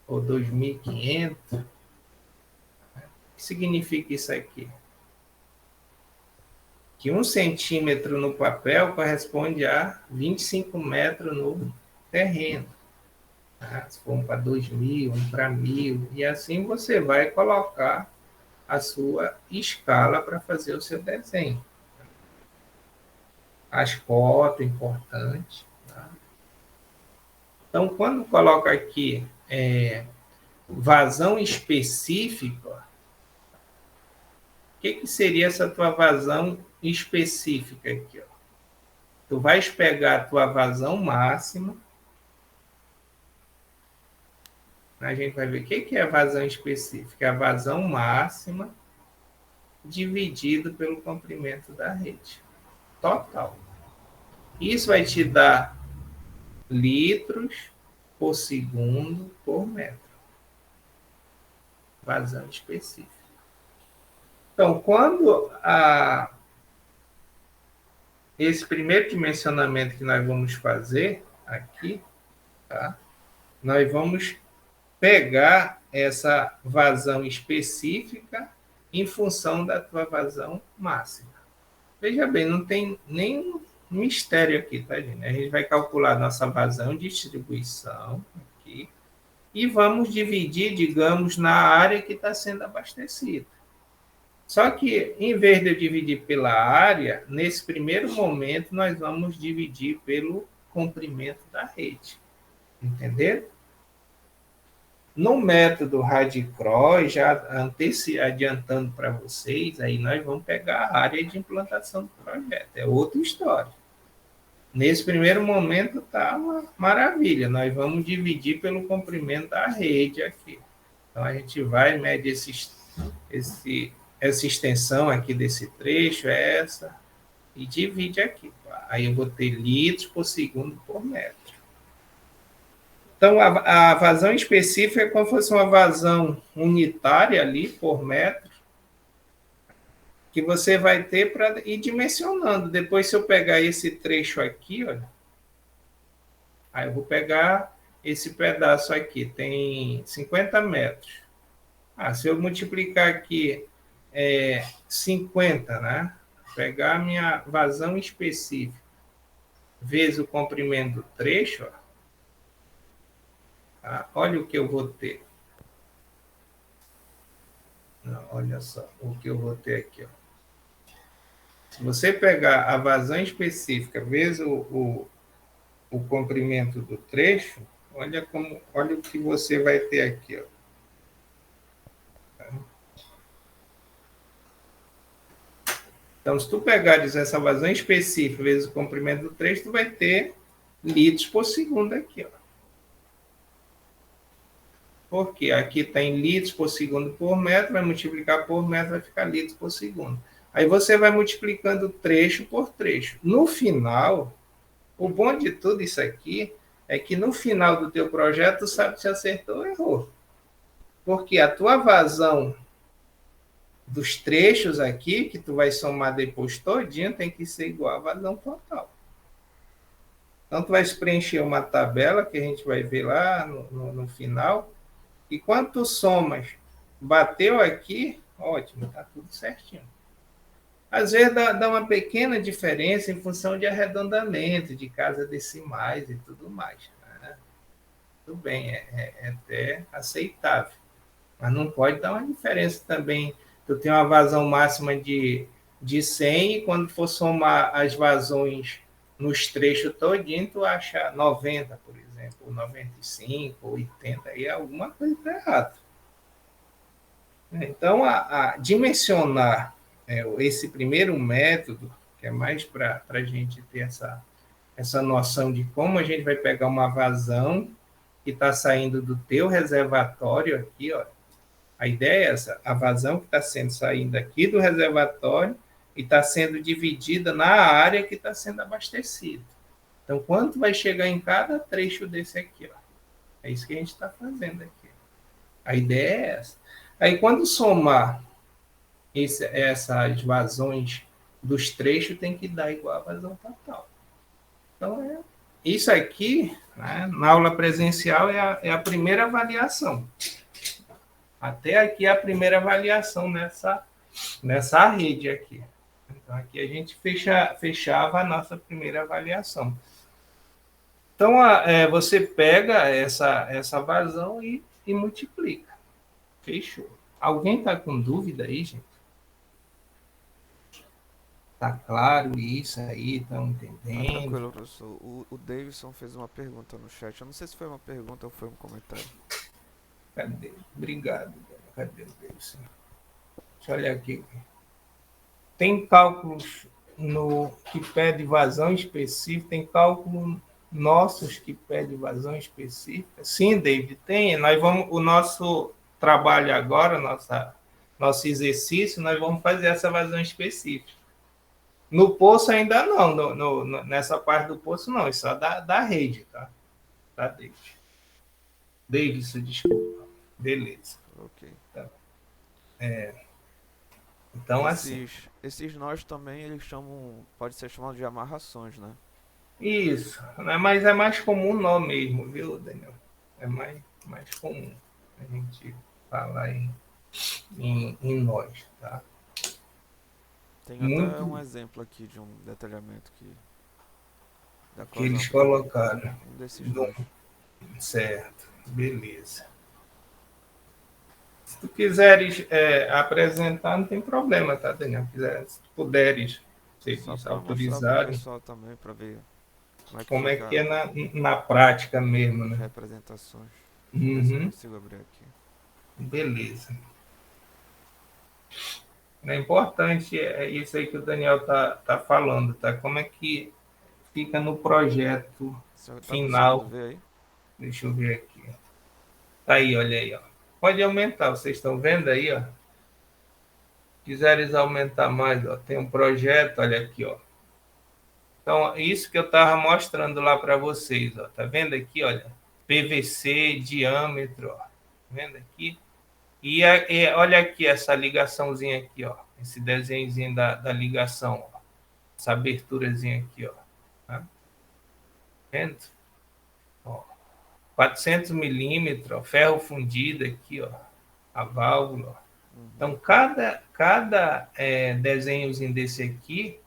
ou 2.500. O que significa isso aqui? que 1 centímetro no papel corresponde a 25 metros no terreno. Tá? Se for um para 2.000, um para 1.000, e assim você vai colocar a sua escala para fazer o seu desenho. As fotos, importante. Tá? Então, quando coloca aqui vazão específica, o que seria essa tua vazão específica aqui? Ó? Tu vais pegar a tua vazão máxima. A gente vai ver o que é a vazão específica. É a vazão máxima dividido pelo comprimento da rede. Total. Isso vai te dar litros por segundo por metro. Vazão específica. Então, quando esse primeiro dimensionamento que nós vamos fazer aqui, tá? Nós vamos pegar essa vazão específica em função da tua vazão máxima. Veja bem, não tem nenhum mistério aqui, tá, gente? A gente vai calcular nossa vazão de distribuição aqui e vamos dividir, digamos, na área que está sendo abastecida. Só que, em vez de eu dividir pela área, nesse primeiro momento, nós vamos dividir pelo comprimento da rede. Entenderam? No método Radicross, já adiantando para vocês, aí nós vamos pegar a área de implantação do projeto. É outra história. Nesse primeiro momento está uma maravilha. Nós vamos dividir pelo comprimento da rede aqui. Então, a gente vai, mede essa extensão aqui desse trecho, essa, e divide aqui. Aí eu vou ter litros por segundo por metro. Então, a vazão específica é como se fosse uma vazão unitária ali por metro, que você vai ter para ir dimensionando. Depois, se eu pegar esse trecho aqui, olha, aí eu vou pegar esse pedaço aqui, tem 50 metros. Se eu multiplicar aqui 50, né? Pegar a minha vazão específica, vezes o comprimento do trecho, ó, tá? Olha o que eu vou ter. Não, olha só o que eu vou ter aqui. Ó. Se você pegar a vazão específica vezes o comprimento do trecho, olha o que você vai ter aqui. Ó. Então, se tu pegares essa vazão específica vezes o comprimento do trecho, tu vai ter litros por segundo aqui. Ó. Porque aqui está em litros por segundo por metro, vai multiplicar por metro, vai ficar litros por segundo. Aí você vai multiplicando trecho por trecho. No final, o bom de tudo isso aqui é que no final do teu projeto, tu sabe se acertou ou errou. Porque a tua vazão dos trechos aqui, que tu vai somar depois todinho, tem que ser igual à vazão total. Então, tu vai preencher uma tabela que a gente vai ver lá no final. E quando tu somas, bateu aqui, ótimo, tá tudo certinho. Às vezes dá uma pequena diferença em função de arredondamento, de casas decimais e tudo mais. Né? Tudo bem, é até aceitável. Mas não pode dar uma diferença também. Tu tem uma vazão máxima de 100 e quando for somar as vazões nos trechos todinho, tu acha 90, por exemplo, 95, 80, aí alguma coisa está errada. Então, a dimensionar esse primeiro método, que é mais para a gente ter essa noção de como a gente vai pegar uma vazão que está saindo do teu reservatório aqui, ó. A ideia é essa, a vazão que está saindo aqui do reservatório e está sendo dividida na área que está sendo abastecida. Então, quanto vai chegar em cada trecho desse aqui? Ó? É isso que a gente está fazendo aqui. A ideia é essa. Aí, quando somar essas vazões dos trechos, tem que dar igual a vazão total. Então, isso aqui, né, na aula presencial, é a primeira avaliação. Até aqui é a primeira avaliação nessa rede aqui. Então, aqui a gente fechava a nossa primeira avaliação. Então, você pega essa vazão e multiplica. Fechou. Alguém está com dúvida aí, gente? Tá claro isso aí? Estão Tá entendendo? tranquilo, professor. O Davidson fez uma pergunta no chat. Eu não sei se foi uma pergunta ou foi um comentário. Cadê? Obrigado. Cadê o Davidson? Deixa eu olhar aqui. Tem cálculos que pede vazão específica? Tem cálculo nossos que pede vazão específica? Sim, David, tem. O nosso trabalho agora, nosso exercício, nós vamos fazer essa vazão específica. No poço ainda não, nessa parte do poço não, isso só da rede, tá? Tá, David? Davidson, desculpa. Beleza. Ok. Então, assim. Esses nós também, eles chamam, pode ser chamado de amarrações, né? Isso, né? Mas é mais comum nó mesmo, viu, Daniel? É mais comum a gente falar em nós, tá? Tem até um Muito exemplo aqui de um detalhamento da que eles closamento. colocaram. Um desses nós. Certo, beleza. Se tu quiseres apresentar, não tem problema, tá, Daniel? Se tu puderes, se Só eles para mostrar pro autorizarem, pessoal também, para ver como é fica que é na prática mesmo, as né? representações. Deixa eu ver se eu Uhum, consigo abrir aqui. beleza. É importante, isso aí que o Daniel tá falando, tá? Como é que fica no projeto Você tá conseguindo final? ver aí? Deixa eu ver aqui. Tá aí, olha aí, ó. Pode aumentar, vocês estão vendo aí, ó? Quiseres aumentar mais, ó, tem um projeto, olha aqui, ó. Então, isso que eu estava mostrando lá para vocês, ó. Tá vendo aqui, olha? PVC, diâmetro, ó. Tá vendo aqui? E olha aqui essa ligaçãozinha aqui, ó. Esse desenhozinho da ligação, ó. Essa aberturazinha aqui, ó. Tá vendo? Ó, 400 milímetros, ferro fundido aqui, ó. A válvula, ó. Então, cada desenhozinho desse aqui,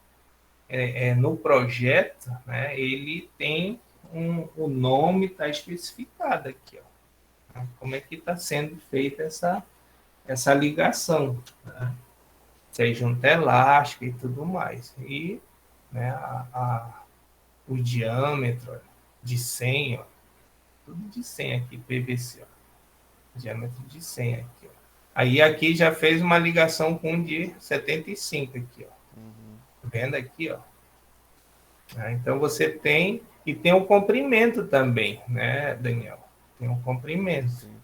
no projeto, né, ele tem o nome, está especificado aqui, ó. Como é que está sendo feita essa ligação, né? Se é junta elástica e tudo mais. E, né, o diâmetro de 100, ó, tudo de 100 aqui, PVC, ó, diâmetro de 100 aqui, ó. Aí aqui já fez uma ligação com um de 75 aqui, ó. Tá vendo aqui, ó? Então você tem, e tem o comprimento também, né, Daniel? Tem um comprimento. Sim.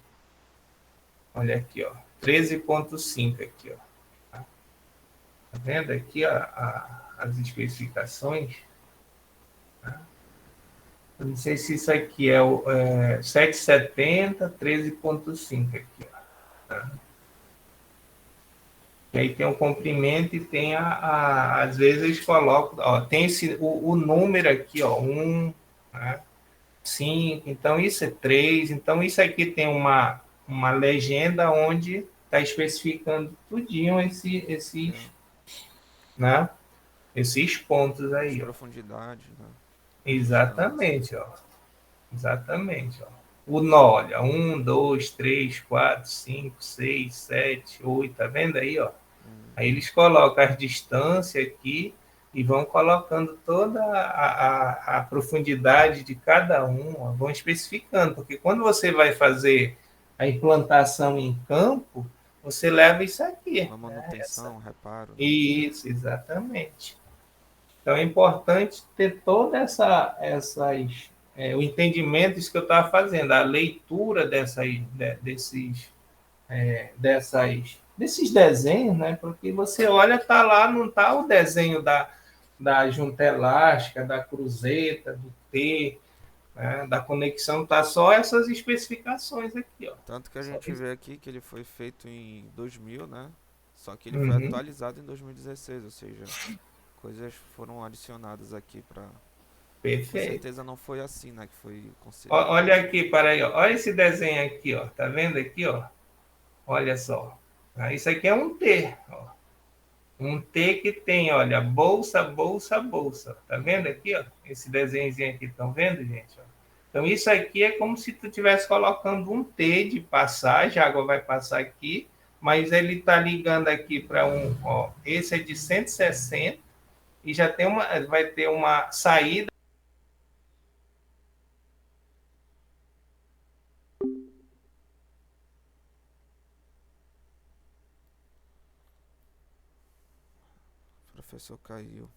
Olha aqui, ó, 13,5 aqui, ó. Tá vendo aqui as especificações? Eu não sei se isso aqui é o 770, 13,5 aqui, ó. Tá? E aí tem o comprimento e tem às vezes eles colocam, ó, tem o número aqui, ó, 1, né, 5, então isso é 3, então isso aqui tem uma legenda onde está especificando tudinho né, esses pontos As aí, ó. profundidades, né? Exatamente, ó. Exatamente, ó. O nó, olha, 1, 2, 3, 4, 5, 6, 7, 8, tá vendo aí, ó? Aí eles colocam as distâncias aqui e vão colocando toda a profundidade de cada um, ó, vão especificando, porque quando você vai fazer a implantação em campo, você leva isso aqui. Uma manutenção, reparo. Né? Isso, exatamente. Então é importante ter toda o entendimento disso que eu estava fazendo, a leitura desses desenhos, né? Porque você olha, tá lá, não tá o desenho da junta elástica, da cruzeta, do T, né? Da conexão, tá só essas especificações aqui, ó. Tanto que a gente vê aqui que ele foi feito em 2000, né? Só que ele foi Uhum. atualizado em 2016, ou seja, coisas foram adicionadas aqui para. Com Perfeito. certeza não foi assim, né? Que foi concebido. Olha aqui, para aí, ó. Olha esse desenho aqui, ó. Tá vendo aqui, ó? Olha só. Isso aqui é um T, ó. Um T que tem, olha, bolsa, bolsa, bolsa. Tá vendo aqui, ó? Esse desenhozinho aqui, estão vendo, gente? Então, isso aqui é como se tu estivesse colocando um T de passagem, a água vai passar aqui, mas ele está ligando aqui para um, ó, esse é de 160 e já tem vai ter uma saída. O professor caiu.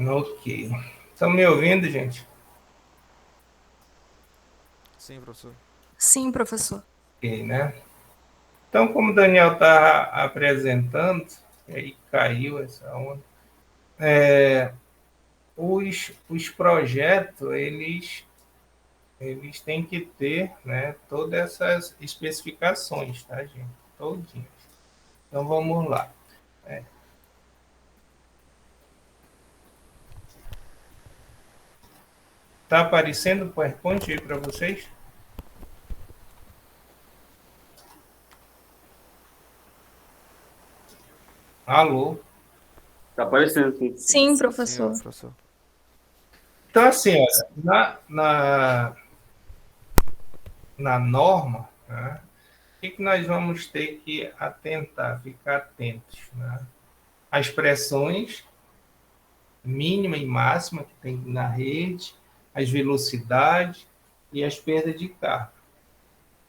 Ok. Estão me ouvindo, gente? Sim, professor. Sim, professor. Ok, né? Então, como o Daniel está apresentando, e aí caiu essa onda, os projetos, eles têm que ter, né, todas essas especificações, tá, gente? Todinhas. Então, vamos lá. Tá aparecendo o PowerPoint aí para vocês? Alô? Tá aparecendo, sim. Sim, Sim, professor. professor. Então, assim, olha, na norma, né, o que nós vamos ter que atentar, ficar atentos, né? As pressões mínima e máxima que tem na rede, as velocidades e as perdas de carga.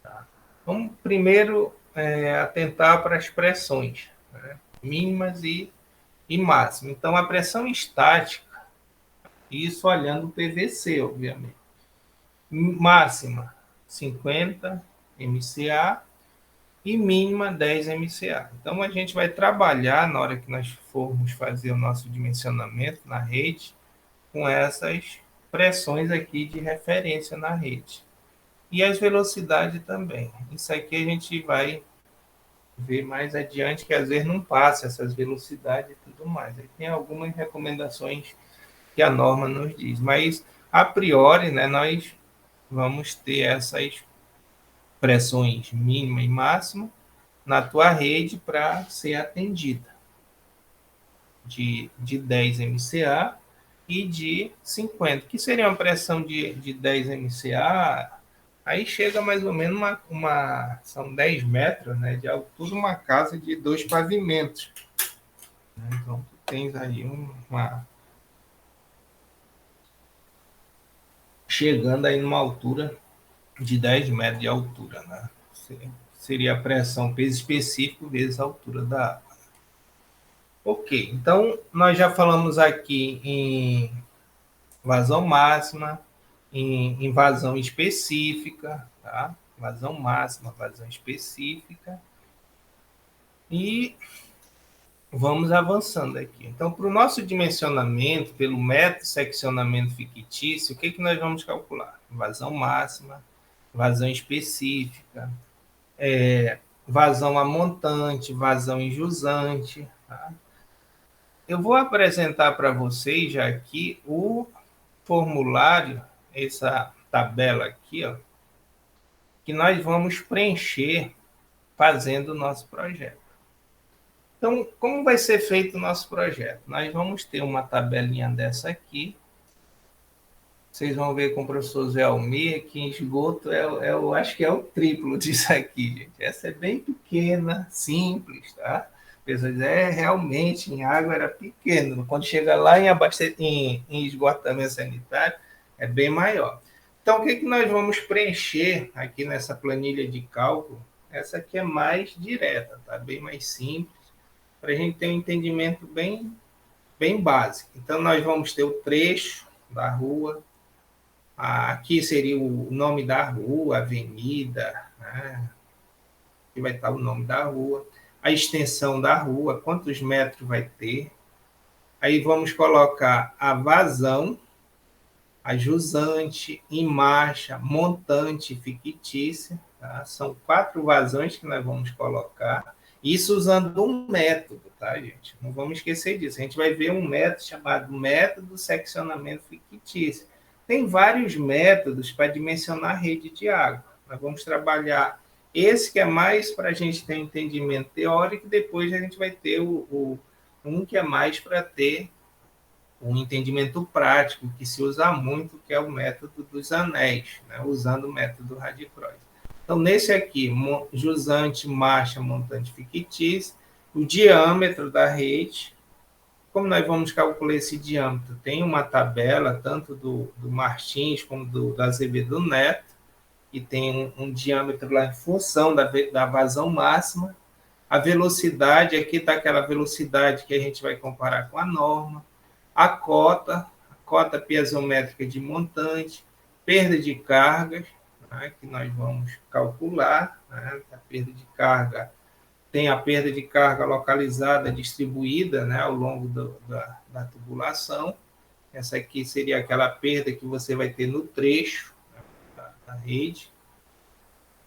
Tá? Vamos primeiro atentar para as pressões, né? Mínimas e máximas. Então, a pressão estática, isso olhando o PVC, obviamente. Máxima, 50 MCA e mínima 10 MCA. Então, a gente vai trabalhar, na hora que nós formos fazer o nosso dimensionamento na rede, com essas pressões aqui de referência na rede. E as velocidades também. Isso aqui a gente vai ver mais adiante, que às vezes não passa essas velocidades e tudo mais. Aí tem algumas recomendações que a norma nos diz. Mas, a priori, né, nós vamos ter essas pressões mínima e máxima na tua rede para ser atendida de 10 MCA e de 50, que seria uma pressão de 10 MCA, aí chega mais ou menos são 10 metros, né, de altura, uma casa de 2 pavimentos. Então, tu tens aí chegando aí numa altura de 10 metros de altura, né? Seria a pressão, peso específico vezes a altura da água. Ok, então nós já falamos aqui em vazão máxima, em vazão específica, tá? Vazão máxima, vazão específica. E vamos avançando aqui. Então, para o nosso dimensionamento, pelo método de seccionamento fictício, o que nós vamos calcular? Vazão máxima, vazão específica, vazão amontante, vazão enjusante. Tá? Eu vou apresentar para vocês já aqui o formulário, essa tabela aqui, ó, que nós vamos preencher fazendo o nosso projeto. Então, como vai ser feito o nosso projeto? Nós vamos ter uma tabelinha dessa aqui. Vocês vão ver com o professor Zé Almir que em esgoto eu acho que é o triplo disso aqui, gente. Essa é bem pequena, simples, tá? Pessoas dizem, realmente, em água era pequeno. Quando chega lá em esgotamento sanitário, é bem maior. Então, o que nós vamos preencher aqui nessa planilha de cálculo? Essa aqui é mais direta, tá? Bem mais simples, para a gente ter um entendimento bem básico. Então, nós vamos ter o trecho da rua. Aqui seria o nome da rua, avenida, né? Aqui vai estar o nome da rua. A extensão da rua, quantos metros vai ter. Aí vamos colocar a vazão, a jusante, em marcha, montante, fictícia. Tá? São 4 vazões que nós vamos colocar. Isso usando um método, tá, gente? Não vamos esquecer disso. A gente vai ver um método chamado método seccionamento fictício. Tem vários métodos para dimensionar a rede de água. Nós vamos trabalhar esse que é mais para a gente ter um entendimento teórico, e depois a gente vai ter um que é mais para ter um entendimento prático, que se usa muito, que é o método dos anéis, né? Usando o método Radicross. Então, nesse aqui, jusante, marcha, montante fictício, o diâmetro da rede. Como nós vamos calcular esse diâmetro? Tem uma tabela, tanto do Martins como do Azevedo Neto, e tem um diâmetro lá em função da vazão máxima. A velocidade, aqui está aquela velocidade que a gente vai comparar com a norma. A cota piezométrica de montante, perda de cargas, né, que nós vamos calcular. Né, a perda de carga, tem a perda de carga localizada, distribuída, né, ao longo da tubulação. Essa aqui seria aquela perda que você vai ter no trecho, né, da rede.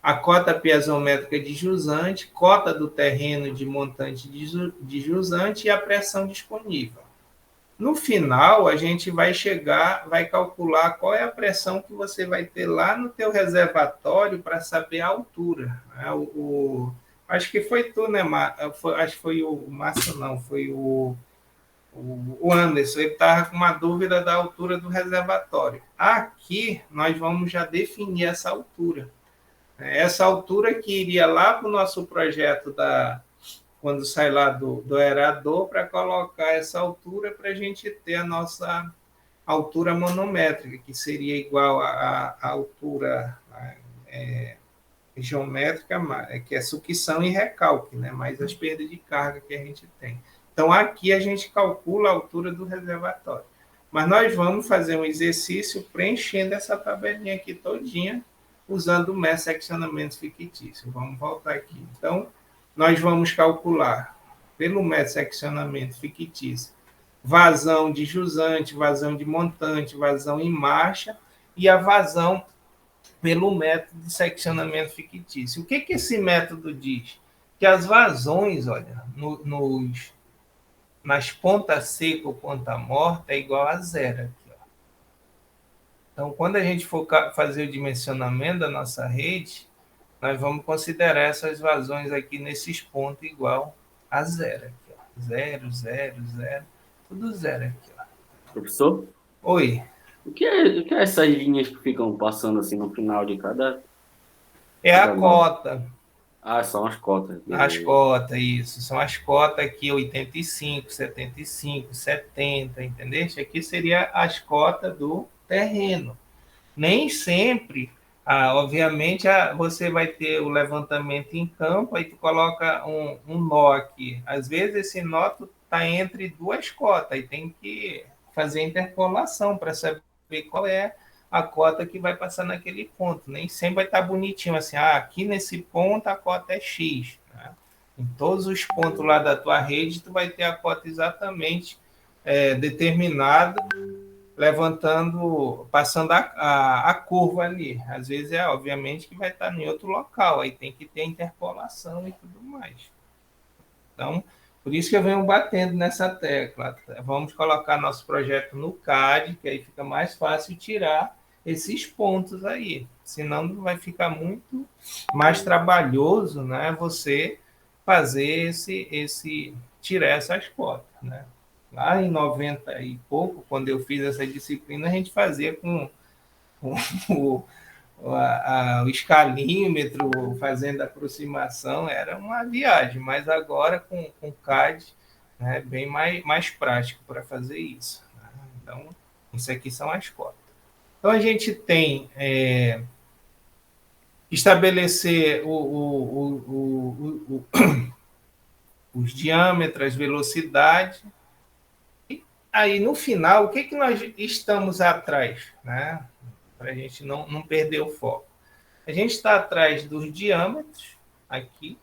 A cota piezométrica de jusante, cota do terreno de montante de jusante e a pressão disponível. No final, a gente vai calcular qual é a pressão que você vai ter lá no teu reservatório para saber a altura. Acho que foi tu, né, acho que foi o Márcio, não, foi o Anderson. Ele estava com uma dúvida da altura do reservatório. Aqui, nós vamos já definir essa altura. Essa altura que iria lá para o nosso projeto quando sai lá do aerador, para colocar essa altura para a gente ter a nossa altura manométrica, que seria igual à altura geométrica, que é sucção e recalque, né? Mais as perdas de carga que a gente tem. Então, aqui a gente calcula a altura do reservatório. Mas nós vamos fazer um exercício preenchendo essa tabelinha aqui todinha, usando o método de seccionamento fictício. Vamos voltar aqui. Então, nós vamos calcular, pelo método de seccionamento fictício, vazão de jusante, vazão de montante, vazão em marcha e a vazão pelo método de seccionamento fictício. O que esse método diz? Que as vazões, olha, nas pontas seca ou ponta morta é igual a zero. Aqui, ó. Então, quando a gente for fazer o dimensionamento da nossa rede, nós vamos considerar essas vazões aqui nesses pontos igual a zero. Aqui, ó. Zero, zero, zero. Tudo zero aqui. Ó. Professor, Oi. o que é essas linhas que ficam passando assim no final de cada, É a cada nó? cota. Ah, são as cotas. As Beleza. cotas, isso. São as cotas aqui, 85, 75, 70, entendeu? Aqui seria as cotas do terreno. Nem sempre, obviamente, você vai ter o levantamento em campo, aí tu coloca um nó aqui. Às vezes esse nó está entre duas cotas, e tem que fazer a interpolação para saber qual é a cota que vai passar naquele ponto. Nem sempre vai estar bonitinho assim, aqui nesse ponto a cota é X. Né? Em todos os pontos lá da tua rede, tu vai ter a cota exatamente determinada, levantando, passando a curva ali. Às vezes obviamente que vai estar em outro local, aí tem que ter interpolação e tudo mais. Então, por isso que eu venho batendo nessa tecla. Vamos colocar nosso projeto no CAD, que aí fica mais fácil tirar esses pontos aí. Senão vai ficar muito mais trabalhoso, né? Você fazer tirar essas cotas, né? Lá em 90 e pouco, quando eu fiz essa disciplina, a gente fazia com o, o escalímetro, fazendo aproximação, era uma viagem, mas agora com o CAD é bem mais prático para fazer isso. Né? Então, isso aqui são as cotas. Então, a gente tem estabelecer os diâmetros, as velocidades. Aí, no final, o que nós estamos atrás? Né? Para a gente não perder o foco. A gente está atrás dos diâmetros, aqui.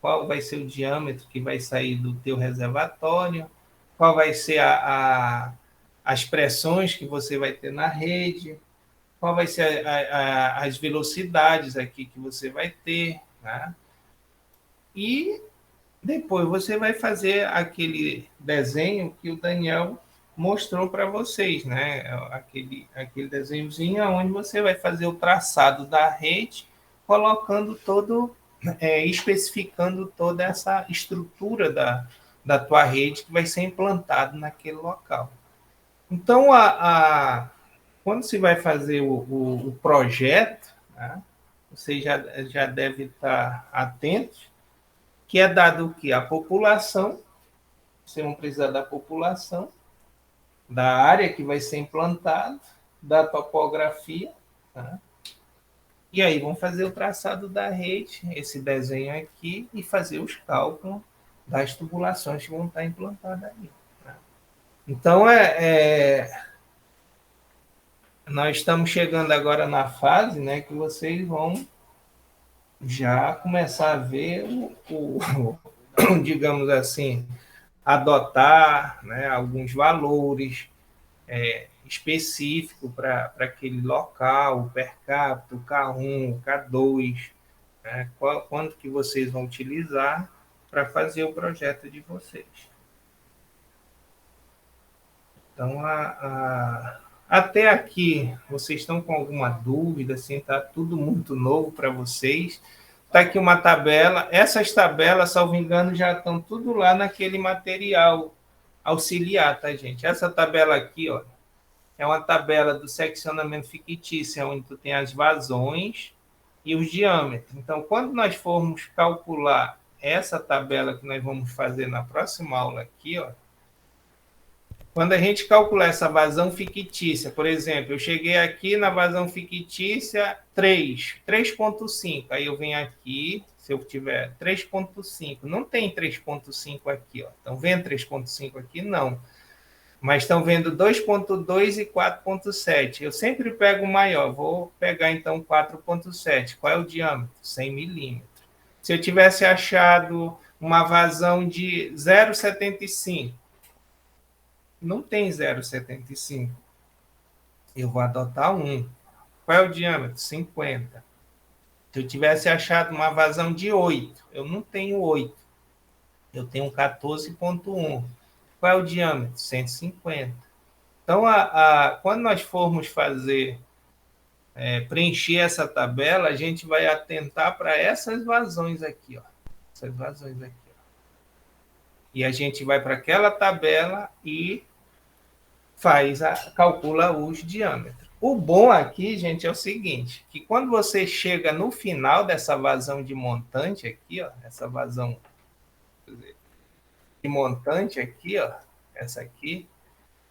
Qual vai ser o diâmetro que vai sair do teu reservatório? Qual vai ser as pressões que você vai ter na rede? Qual vai ser as velocidades aqui que você vai ter? Né? E depois você vai fazer aquele desenho que o Daniel mostrou para vocês, né? Aquele desenhozinho onde você vai fazer o traçado da rede, colocando especificando toda essa estrutura da tua rede que vai ser implantado naquele local. Então, quando você vai fazer o projeto, né, você já deve estar atento, que é dado o quê? A população, vocês vão precisar da população, da área que vai ser implantada, da topografia, tá? E aí vão fazer o traçado da rede, esse desenho aqui, e fazer os cálculos das tubulações que vão estar implantadas ali. Tá? Então, nós estamos chegando agora na fase, né, que vocês vão já começar a ver digamos assim, adotar, né, alguns valores específicos para aquele local, o per capita, o K1, o K2, né, quanto que vocês vão utilizar para fazer o projeto de vocês. Então, até aqui, vocês estão com alguma dúvida? Assim, está tudo muito novo para vocês. Está aqui uma tabela. Essas tabelas, salvo engano, já estão tudo lá naquele material auxiliar, tá, gente? Essa tabela aqui, ó, é uma tabela do seccionamento fictício, onde tu tem as vazões e os diâmetros. Então, quando nós formos calcular essa tabela que nós vamos fazer na próxima aula aqui, ó, quando a gente calcular essa vazão fictícia, por exemplo, eu cheguei aqui na vazão fictícia 3,5. Aí eu venho aqui, se eu tiver 3,5. Não tem 3,5 aqui, ó. Estão vendo 3,5 aqui? Não. Mas estão vendo 2,2 e 4,7. Eu sempre pego o maior. Vou pegar, então, 4,7. Qual é o diâmetro? 100 milímetros. Se eu tivesse achado uma vazão de 0,75, não tem 0,75. Eu vou adotar 1. Qual é o diâmetro? 50. Se eu tivesse achado uma vazão de 8, eu não tenho 8. Eu tenho 14,1. Qual é o diâmetro? 150. Então, quando nós formos preencher essa tabela, a gente vai atentar para essas vazões aqui, ó. Essas vazões aqui. Ó. E a gente vai para aquela tabela e calcula os diâmetros. O bom aqui, gente, é o seguinte, que quando você chega no final dessa vazão de montante aqui, ó, essa vazão de montante aqui, ó, essa aqui,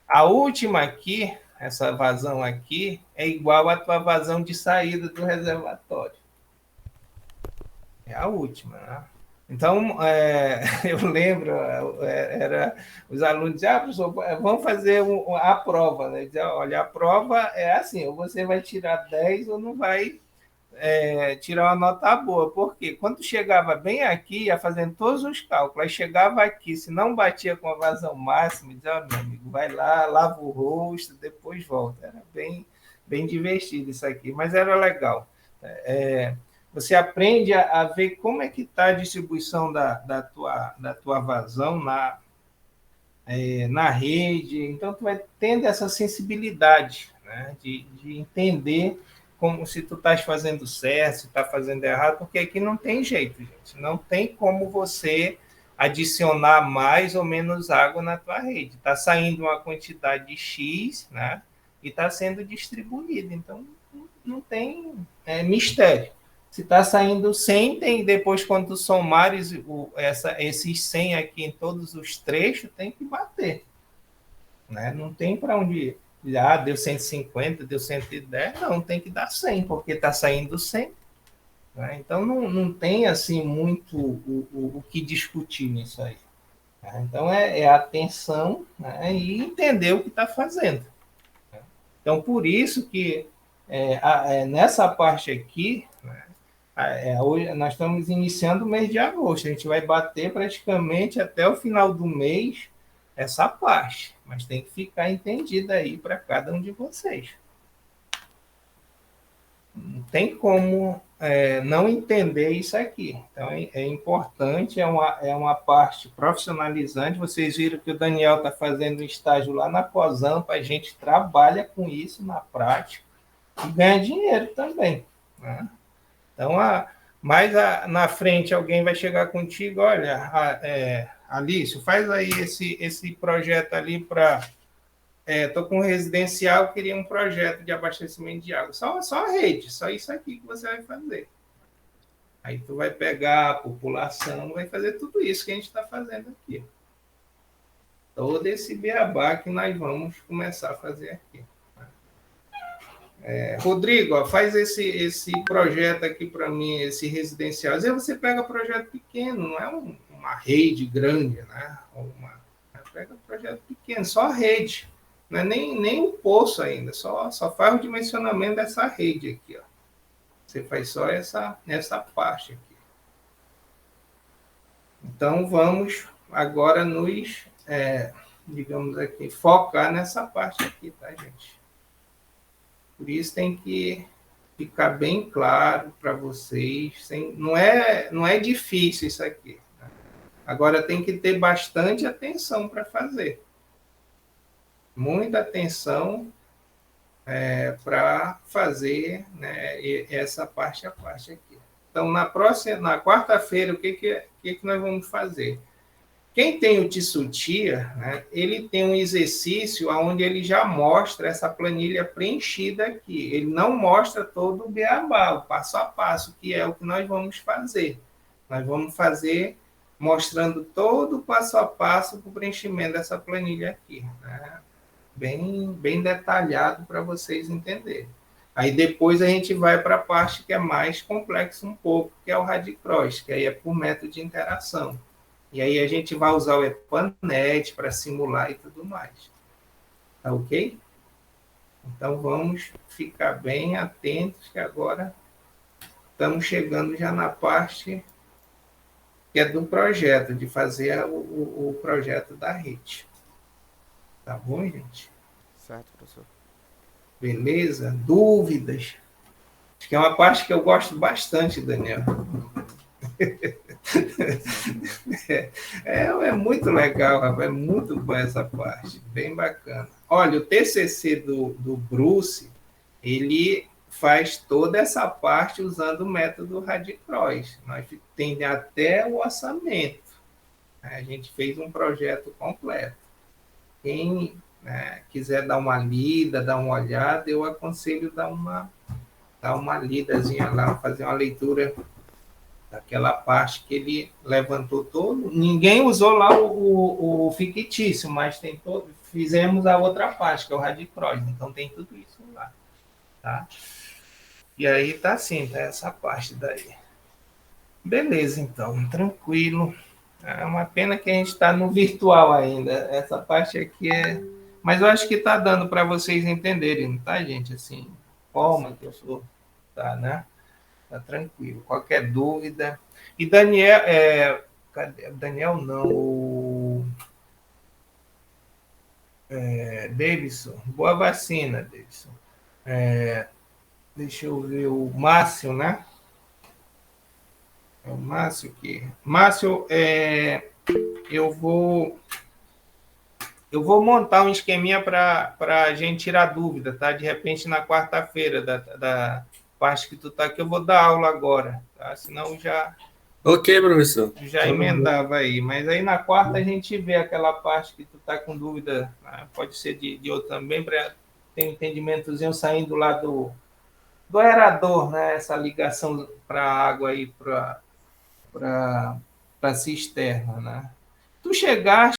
a última aqui, essa vazão aqui, é igual à tua vazão de saída do reservatório. É a última, né? Então, eu lembro, os alunos diziam, professor, vamos fazer a prova, né? Dizia, olha, a prova é assim, ou você vai tirar 10 ou não vai tirar uma nota boa. Por quê? Quando chegava bem aqui, ia fazendo todos os cálculos, aí chegava aqui, se não batia com a vazão máxima, dizia, meu amigo, vai lá, lava o rosto, depois volta. Era bem divertido isso aqui, mas era legal. Você aprende a ver como é que está a distribuição da tua vazão na rede. Então, tu vai tendo essa sensibilidade, né, de entender como se tu estás fazendo certo, se está fazendo errado, porque aqui não tem jeito, gente. Não tem como você adicionar mais ou menos água na tua rede. Está saindo uma quantidade X, né, e está sendo distribuída. Então, não tem mistério. Se está saindo 100, tem depois, quando tu somares esses 100 aqui em todos os trechos, tem que bater. Né? Não tem para onde ir. Deu 150, deu 110. Não, tem que dar 100, porque está saindo 100. Né? Então, não tem assim muito o que discutir nisso aí. Né? Então, é atenção, né? E entender o que está fazendo. Né? Então, por isso que nessa parte aqui, né? Hoje nós estamos iniciando o mês de agosto. A gente vai bater praticamente até o final do mês essa parte. Mas tem que ficar entendida aí para cada um de vocês. Não tem como não entender isso aqui. Então, é importante, é uma parte profissionalizante. Vocês viram que o Daniel está fazendo um estágio lá na COSAMPA. A gente trabalha com isso na prática e ganha dinheiro também, né? Então, mais na frente, alguém vai chegar contigo, olha, Alício, faz aí esse projeto ali para... Estou com um residencial, queria um projeto de abastecimento de água. Só a rede, só isso aqui que você vai fazer. Aí tu vai pegar a população, vai fazer tudo isso que a gente está fazendo aqui. Todo esse beabá que nós vamos começar a fazer aqui. Rodrigo, ó, faz esse projeto aqui para mim, esse residencial. Às vezes você pega projeto pequeno, não é uma rede grande, né? Pega projeto pequeno, só a rede. Não é nem o poço ainda, só faz o dimensionamento dessa rede aqui. Ó. Você faz só essa parte aqui. Então, vamos agora digamos aqui, focar nessa parte aqui, tá, gente? Por isso tem que ficar bem claro para vocês. Não é difícil isso aqui. Né? Agora tem que ter bastante atenção para fazer. Muita atenção para fazer, né, essa parte a parte aqui. Então, na quarta-feira, o que nós vamos fazer? Quem tem o Tissutia, né, ele tem um exercício onde ele já mostra essa planilha preenchida aqui. Ele não mostra todo o beabá, o passo a passo, que é o que nós vamos fazer. Nós vamos fazer mostrando todo o passo a passo para o preenchimento dessa planilha aqui. Né? Bem detalhado para vocês entenderem. Aí depois a gente vai para a parte que é mais complexa um pouco, que é o Radicross, que aí é por método de interação. E aí a gente vai usar o EPANET para simular e tudo mais. Tá ok? Então vamos ficar bem atentos, que agora estamos chegando já na parte que é do projeto, de fazer o projeto da rede. Tá bom, gente? Certo, professor. Beleza? Dúvidas? Acho que é uma parte que eu gosto bastante, Daniel. É muito legal, rapaz, é muito bom essa parte, bem bacana. Olha, o TCC do Bruce, ele faz toda essa parte usando o método Radicross. Nós tem até o orçamento. A gente fez um projeto completo. Quem, né, quiser dar uma lida, dar uma olhada, eu aconselho dar uma lidazinha lá, fazer uma leitura daquela parte que ele levantou todo. Ninguém usou lá o fictício, mas tem todo. Fizemos a outra parte, que é o Radicross. Então tem tudo isso lá. Tá? E aí tá assim, tá essa parte daí. Beleza, então, tranquilo. É uma pena que a gente está no virtual ainda. Essa parte aqui é. Mas eu acho que tá dando para vocês entenderem, tá, gente? Assim, forma que eu sou. Tá, né? Tá tranquilo. Qualquer dúvida. E Daniel. Cadê? Daniel não. Davidson. Boa vacina, Davidson. Deixa eu ver o Márcio, né? É o Márcio aqui. Márcio, eu vou montar um esqueminha para a gente tirar dúvida, tá? De repente, na quarta-feira, da parte que tu tá aqui, eu vou dar aula agora, tá? Senão Ok, professor. já emendava aí. Mas aí na quarta a gente vê aquela parte que tu tá com dúvida, né? Pode ser de outro também, para ter um entendimentozinho saindo lá do aerador, né? Essa ligação para a água aí, para a cisterna, né? Tu chegaste